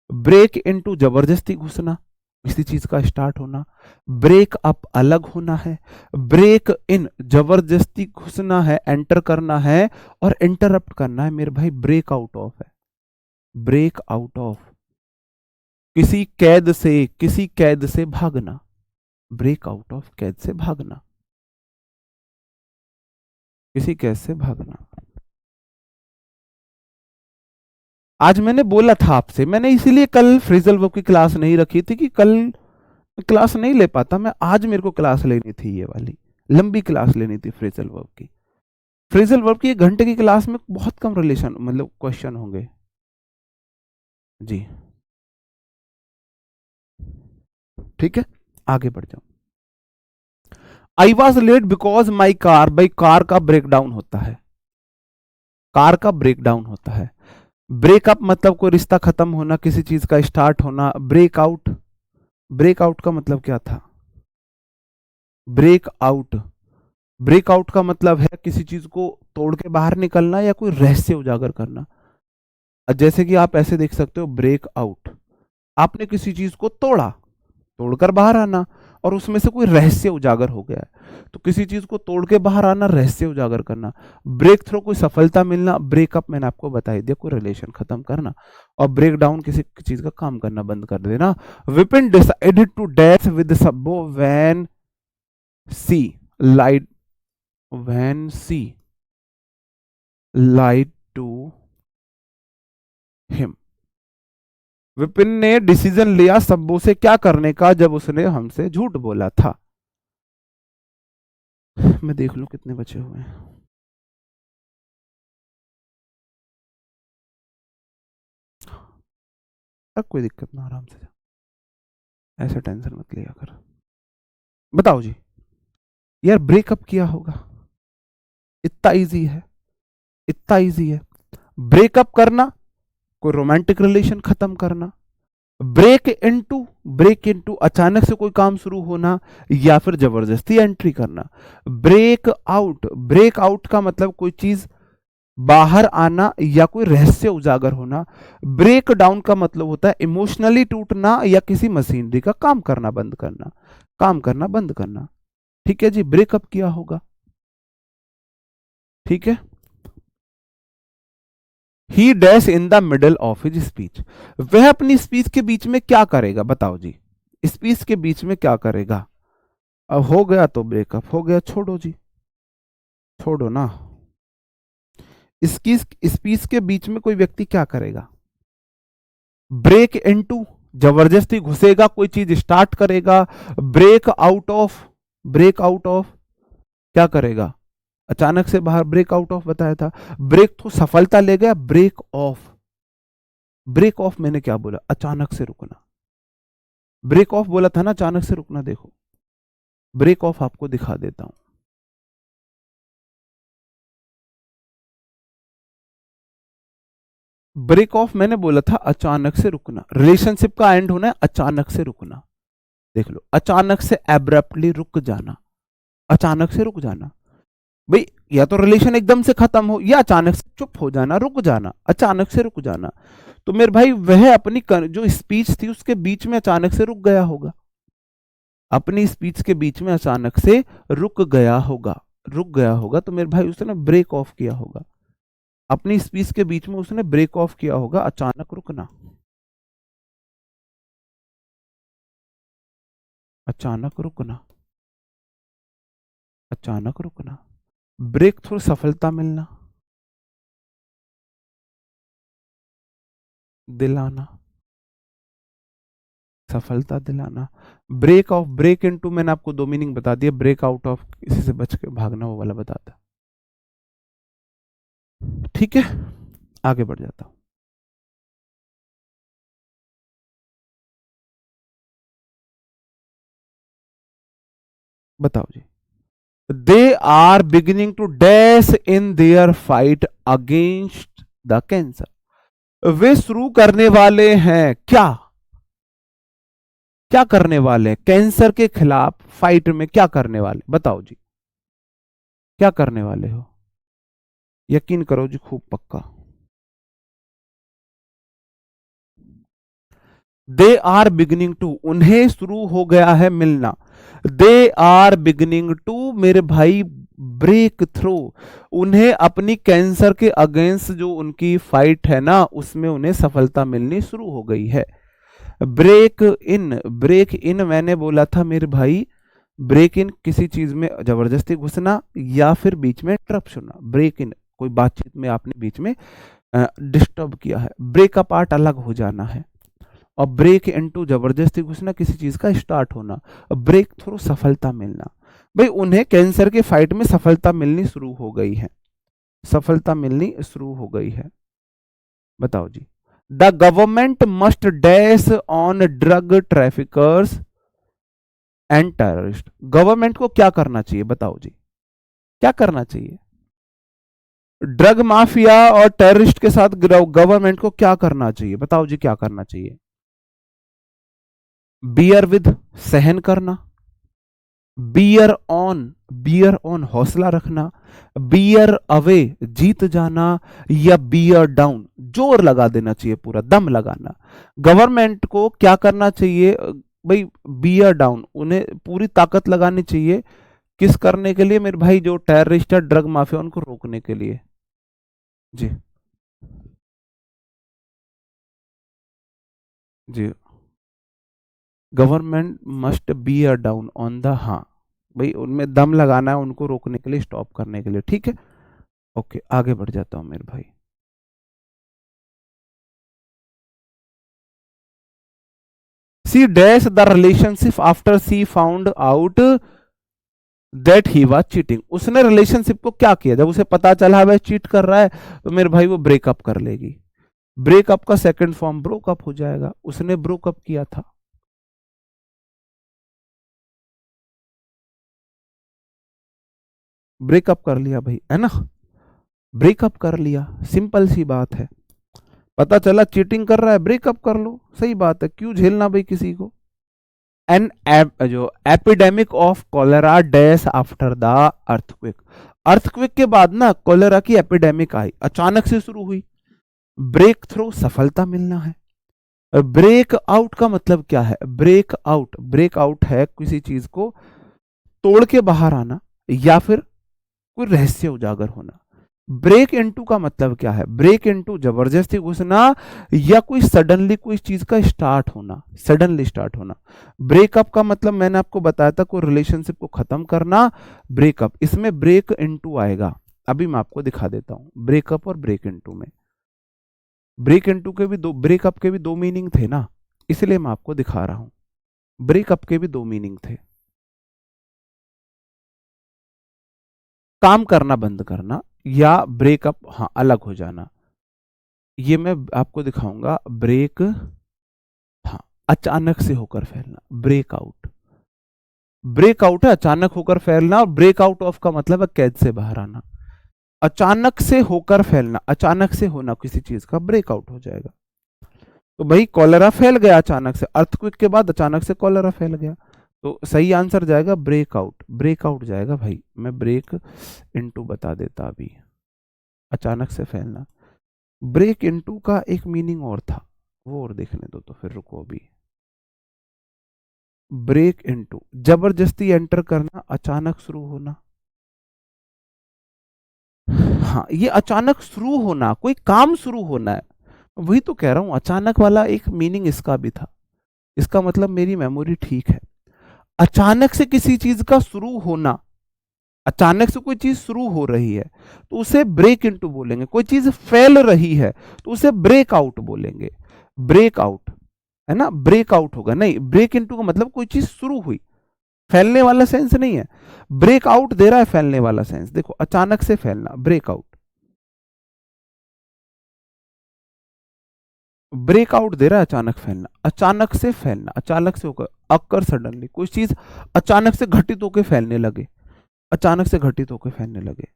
ब्रेक इनटू जबरदस्ती घुसना, किसी चीज का स्टार्ट होना, ब्रेक अप अलग होना है, ब्रेक इन जबरदस्ती घुसना है, एंटर करना है, और इंटरप्ट करना है मेरे भाई ब्रेक आउट ऑफ है। ब्रेक आउट ऑफ किसी कैद से भागना, ब्रेक आउट ऑफ कैद से भागना, किसी कैद से भागना। आज मैंने बोला था आपसे, मैंने इसीलिए कल फ्रेजल वर्ब की क्लास नहीं रखी थी कि कल क्लास नहीं ले पाता मैं, आज मेरे को क्लास लेनी थी, ये वाली लंबी क्लास लेनी थी फ्रेजल वर्ब की। फ्रेजल वर्ब की 1 घंटे की क्लास में बहुत कम रिलेशन मतलब क्वेश्चन होंगे जी, ठीक है। आगे बढ़ जाओ। I was late because my car, भाई कार का ब्रेकडाउन होता है, कार का ब्रेकडाउन होता है। ब्रेकअप मतलब कोई रिश्ता खत्म होना, किसी चीज का स्टार्ट होना। ब्रेकआउट, ब्रेकआउट का मतलब क्या था? ब्रेकआउट, ब्रेकआउट का मतलब है किसी चीज को तोड़ के बाहर निकलना या कोई रहस्य उजागर करना। जैसे कि आप ऐसे देख सकते हो ब्रेकआउट, आपने किसी चीज को तोड़ा, तोड़कर बाहर आना। और उसमें से कोई रहस्य उजागर हो गया है, तो किसी चीज को तोड़ के बाहर आना, रहस्य उजागर करना। ब्रेक थ्रू कोई सफलता मिलना, ब्रेकअप मैंने आपको बता ही दिया, कोई रिलेशन खत्म करना, और ब्रेक डाउन किसी चीज का काम करना बंद कर देना। Vipin decided to dash with Sabbo when she lied to him. Vipin ने डिसीजन लिया सब्बो से क्या करने का जब उसने हमसे झूठ बोला था। मैं देख लूं कितने बचे हुए हैं। अब कोई दिक्कत ना, आराम से जा, ऐसा टेंशन मत लिया कर। बताओ जी, यार ब्रेकअप किया होगा, इतना इजी है, इतना इजी है ब्रेकअप करना, कोई रोमांटिक रिलेशन खत्म करना। ब्रेक इनटू अचानक से कोई काम शुरू होना या फिर जबरदस्ती एंट्री करना। ब्रेक आउट का मतलब कोई चीज बाहर आना या कोई रहस्य उजागर होना। ब्रेक डाउन का मतलब होता है इमोशनली टूटना या किसी मशीनरी का काम करना बंद करना। ठीक है जी, ब्रेकअप किया होगा, ठीक है। ही dash in the middle of his speech, वह अपनी स्पीच के बीच में क्या करेगा, बताओ जी, स्पीच के बीच में क्या करेगा। अब हो गया तो ब्रेकअप हो गया, छोड़ो जी, छोड़ो ना। इसकी स्पीच के बीच में कोई व्यक्ति क्या करेगा, ब्रेक इनटू, जबरदस्ती घुसेगा, कोई चीज स्टार्ट करेगा। ब्रेक आउट ऑफ क्या करेगा, अचानक से बाहर, ब्रेक आउट ऑफ बताया था। ब्रेक तो सफलता ले गया, ब्रेक ऑफ मैंने क्या बोला, अचानक से रुकना। ब्रेक ऑफ बोला था ना, अचानक से रुकना। देखो ब्रेक ऑफ आपको दिखा देता हूं। ब्रेक ऑफ मैंने बोला था अचानक से रुकना, रिलेशनशिप का एंड होना है, अचानक से रुकना। देख लो, अचानक से एब्रप्टली रुक जाना, अचानक से रुक जाना। भाई या तो रिलेशन एकदम से खत्म हो या अचानक से चुप हो जाना, रुक जाना, अचानक से रुक जाना। तो मेरे भाई वह अपनी जो स्पीच थी उसके बीच में अचानक से रुक गया होगा, अपनी स्पीच के बीच में अचानक से रुक गया होगा। तो मेरे भाई उसने ब्रेक ऑफ किया होगा, अपनी स्पीच के बीच में उसने ब्रेक ऑफ किया होगा, अचानक रुकना, अचानक रुकना, अचानक रुकना। ब्रेक थ्रू सफलता मिलना, दिलाना, सफलता दिलाना। ब्रेक ऑफ, ब्रेक इनटू मैंने आपको दो मीनिंग बता दिया, ब्रेक आउट ऑफ किसी से बच के भागना, वो वाला बताता। ठीक है, आगे बढ़ जाता हूं। बताओ जी, they are beginning to dash in their fight against the cancer, वे शुरू करने वाले हैं क्या, क्या करने वाले हैं, कैंसर के खिलाफ फाइट में क्या करने वाले, बताओ जी, क्या करने वाले हो, यकीन करो जी, खूब पक्का। दे आर बिगिनिंग टू, उन्हें शुरू हो गया है मिलना। दे आर बिगिनिंग टू मेरे भाई ब्रेक थ्रू, उन्हें अपनी कैंसर के अगेंस्ट जो उनकी फाइट है ना, उसमें उन्हें सफलता मिलनी शुरू हो गई है। ब्रेक इन मैंने बोला था मेरे भाई, ब्रेक इन किसी चीज में जबरदस्ती घुसना या फिर बीच में इंटरप्शन होना। ब्रेक इन कोई बातचीत में आपने बीच में डिस्टर्ब किया है। ब्रेक अपार्ट अलग हो जाना है, और ब्रेक इनटू जबरदस्ती घुसना, किसी चीज का स्टार्ट होना। ब्रेक थ्रू सफलता मिलना, भाई उन्हें कैंसर के फाइट में सफलता मिलनी शुरू हो गई है, सफलता मिलनी शुरू हो गई है। बताओ जी, the government must dash on drug traffickers and terrorist, government को क्या करना चाहिए, बताओ जी, क्या करना चाहिए, ड्रग माफिया और टेररिस्ट के साथ गवर्नमेंट को क्या करना चाहिए, बताओ जी, क्या करना चाहिए। बियर विद, सहन करना। बियर ऑन हौसला रखना। बियर अवे, जीत जाना। या बियर डाउन, जोर लगा देना चाहिए, पूरा दम लगाना। गवर्नमेंट को क्या करना चाहिए, भाई बियर डाउन, उन्हें पूरी ताकत लगानी चाहिए किस करने के लिए मेरे भाई, जो टेररिस्ट है, ड्रग माफिया, उनको रोकने के लिए। जी जी। Government must bear down on the, हाँ भाई उनमें दम लगाना है उनको रोकने के लिए, स्टॉप करने के लिए, ठीक है। ओके, आगे बढ़ जाता हूँ मेरे भाई। She dash the relationship after she found out that he was cheating. उसने रिलेशनशिप को क्या किया, जब उसे पता चला वह चीट कर रहा है, तो मेरे भाई वो ब्रेकअप कर लेगी। ब्रेकअप का सेकंड फॉर्म ब्रोकअप हो जाएगा, उसने ब्रोकअप किया था। ब्रेकअप कर लिया भाई, है ना, ब्रेकअप कर लिया, सिंपल सी बात है। पता चला चीटिंग कर रहा है, ब्रेकअप कर लो, सही बात है, क्यों झेलना भाई किसी को। एन जो epidemic of cholera dash after the earthquake. Earthquake के बाद ना कॉलेरा की एपिडेमिक आई, अचानक से शुरू हुई। ब्रेक थ्रू, सफलता मिलना है। ब्रेक आउट का मतलब क्या है, ब्रेक आउट, ब्रेक आउट है किसी चीज को तोड़ के बाहर आना, या फिर कोई रहस्य उजागर होना। ब्रेक इनटू का मतलब क्या है, ब्रेक इनटू जबरदस्ती घुसना, या कोई सडनली कोई चीज का स्टार्ट होना, सडनली स्टार्ट होना। ब्रेकअप का मतलब मैंने आपको बताया था, कोई रिलेशनशिप को खत्म करना, ब्रेकअप, इसमें ब्रेक इनटू आएगा। अभी मैं आपको दिखा देता हूं ब्रेकअप और ब्रेक इनटू में। ब्रेक इनटू के भी दो, ब्रेकअप के भी दो मीनिंग थे ना, इसलिए मैं आपको दिखा रहा हूं। ब्रेकअप के भी दो मीनिंग थे, काम करना बंद करना, या ब्रेकअप, हाँ अलग हो जाना। ये मैं आपको दिखाऊंगा। ब्रेक, हाँ अचानक से होकर फैलना, ब्रेकआउट। ब्रेकआउट है अचानक होकर फैलना, और ब्रेकआउट ऑफ का मतलब है कैद से बाहर आना। अचानक से होकर फैलना, अचानक से होना किसी चीज का, ब्रेकआउट हो जाएगा। तो भाई कॉलेरा फैल गया अचानक से, अर्थक्वेक के बाद अचानक से कॉलेरा फैल गया, तो सही आंसर जाएगा ब्रेकआउट, ब्रेकआउट जाएगा भाई। मैं ब्रेक इनटू बता देता अभी, अचानक से फैलना। ब्रेक इनटू का एक मीनिंग और था, वो और देखने दो, तो फिर रुको अभी। ब्रेक इनटू, जबरदस्ती एंटर करना, अचानक शुरू होना। हाँ, ये अचानक शुरू होना, कोई काम शुरू होना है, वही तो कह रहा हूं, अचानक वाला एक मीनिंग इसका भी था। इसका मतलब मेरी मेमोरी ठीक है, अचानक से किसी चीज का शुरू होना, अचानक से कोई चीज शुरू हो रही है तो उसे ब्रेक इनटू बोलेंगे, कोई चीज फैल रही है तो उसे ब्रेकआउट बोलेंगे। ब्रेकआउट, है ना, ब्रेकआउट होगा, नहीं ब्रेक इनटू का मतलब कोई चीज शुरू हुई, फैलने वाला सेंस नहीं है। ब्रेकआउट दे रहा है फैलने वाला सेंस, देखो अचानक से फैलना, ब्रेकआउट। ब्रेकआउट दे रहा है अचानक फैलना, अचानक से फैलना, अचानक से होकर, अकर सडनली, कोई चीज अचानक से घटित होकर फैलने लगे, अचानक से घटित होकर फैलने लगे।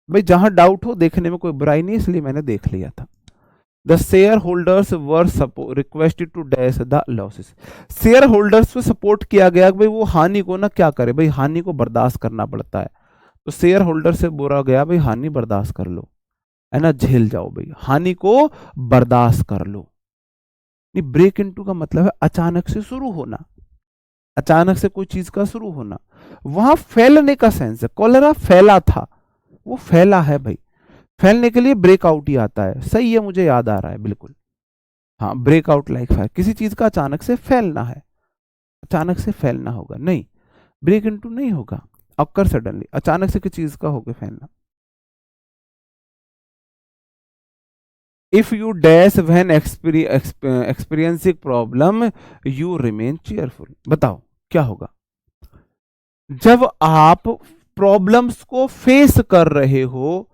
भाई जहां डाउट हो देखने में कोई बुराई नहीं, इसलिए मैंने देख लिया था। The shareholders were requested to dash the losses. Shareholders पे सपोर्ट किया गया कि भाई वो हानि को ना क्या करे, भाई हानि को बर्दाश्त करना पड़ता है, तो शेयर होल्डर से बोला गया भाई हानि बर्दाश्त कर लो, है ना, झेल जाओ भाई, हानि को बर्दाश्त कर लो। नहीं, ब्रेक इनटू का मतलब है अचानक से शुरू होना, अचानक से कोई चीज का शुरू होना, वहां फैलने का सेंस है, कॉलेरा फैला था, वो फैला है भाई, फैलने के लिए ब्रेकआउट ही आता है, सही है, मुझे याद आ रहा है बिल्कुल। हाँ, ब्रेकआउट लाइक फायर, किसी चीज का अचानक से फैलना है, अचानक से फैलना होगा, नहीं ब्रेक इनटू नहीं होगा, अक्कर सडनली, अचानक से किसी चीज का होकर फैलना। If you dash when experiencing problem you remain cheerful. बताओ क्या होगा, जब आप प्रॉब्लम्स को फेस कर रहे हो,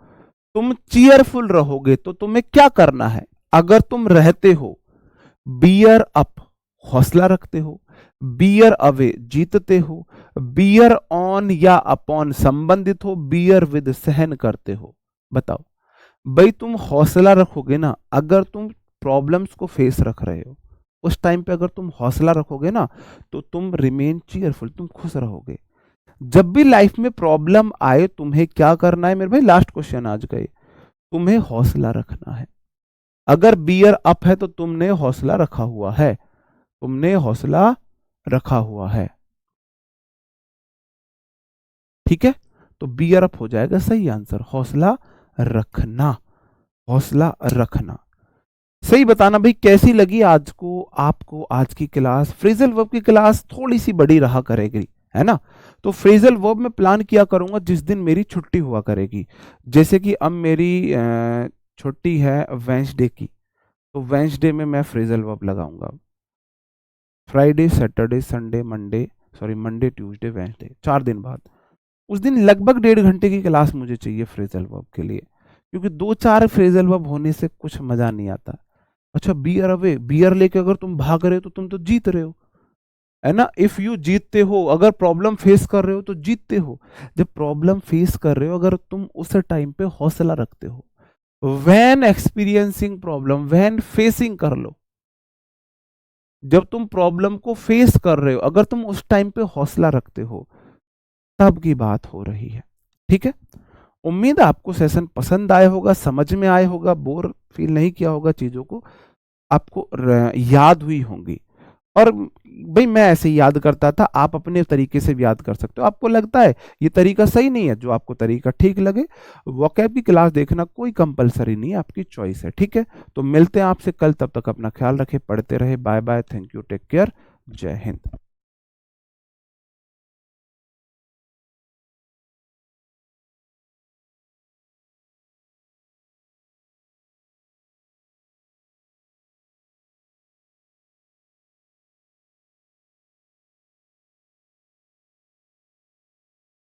तुम चीयरफुल रहोगे, तो तुम्हें क्या करना है, अगर तुम रहते हो, बियर अप, हौसला रखते हो, बियर अवे, जीतते हो, बियर ऑन या अपॉन, संबंधित हो, बियर विद, सहन करते हो। बताओ भाई, तुम हौसला रखोगे ना, अगर तुम प्रॉब्लम्स को फेस रख रहे हो, उस टाइम पे अगर तुम हौसला रखोगे ना, तो तुम रिमेन चीयरफुल, तुम खुश रहोगे। जब भी लाइफ में प्रॉब्लम आए, तुम्हें क्या करना है मेरे भाई, लास्ट क्वेश्चन आज का, तुम्हें हौसला रखना है। अगर बियर अप है तो तुमने हौसला रखा हुआ है, तुमने हौसला रखा हुआ है। ठीक है, तो बियर अप हो जाएगा सही आंसर, हौसला रखना, हौसला रखना। सही बताना भाई कैसी लगी आज को आपको आज की क्लास। फ्रेजल वर्ब की क्लास थोड़ी सी बड़ी रहा करेगी, है ना। तो फ्रेजल वर्ब में प्लान किया करूंगा जिस दिन मेरी छुट्टी हुआ करेगी। जैसे कि अब मेरी छुट्टी है वेंसडे की, तो वेंसडे में मैं फ्रेजल वर्ब लगाऊंगा। Friday Saturday Sunday Monday, sorry Monday Tuesday Wednesday, 4 दिन बाद। उस दिन लगभग 1.5 घंटे की क्लास मुझे चाहिए फ्रेजल वर्ब के लिए, क्योंकि 2-4 फ्रेजल वर्ब होने से कुछ मजा नहीं आता। अच्छा, बियर अवे, बियर लेके अगर तुम भाग रहे हो तो तुम तो जीत रहे हो, है ना। इफ यू जीतते हो, अगर प्रॉब्लम फेस कर रहे हो तो जीतते हो। जब प्रॉब्लम फेस कर रहे हो, अगर तुम उस टाइम पे हौसला रखते हो, when experiencing problem, when facing कर लो। जब तुम प्रॉब्लम को फेस कर रहे हो, अगर तुम उस टाइम पे हौसला रखते हो, तब की बात हो रही है। ठीक है, उम्मीद है आपको सेशन पसंद आया होगा, समझ में आया होगा, बोर फील नहीं किया होगा, चीजों को आपको याद हुई होंगी। और भाई मैं ऐसे ही याद करता था, आप अपने तरीके से भी याद कर सकते हो। आपको लगता है ये तरीका सही नहीं है, जो आपको तरीका ठीक लगे, वोकैब की क्लास देखना कोई कंपलसरी नहीं है, आपकी चॉइस है। ठीक है, तो मिलते हैं आपसे कल, तब तक अपना ख्याल रखें, पढ़ते रहे, bye bye, thank you, take care, जय हिंद।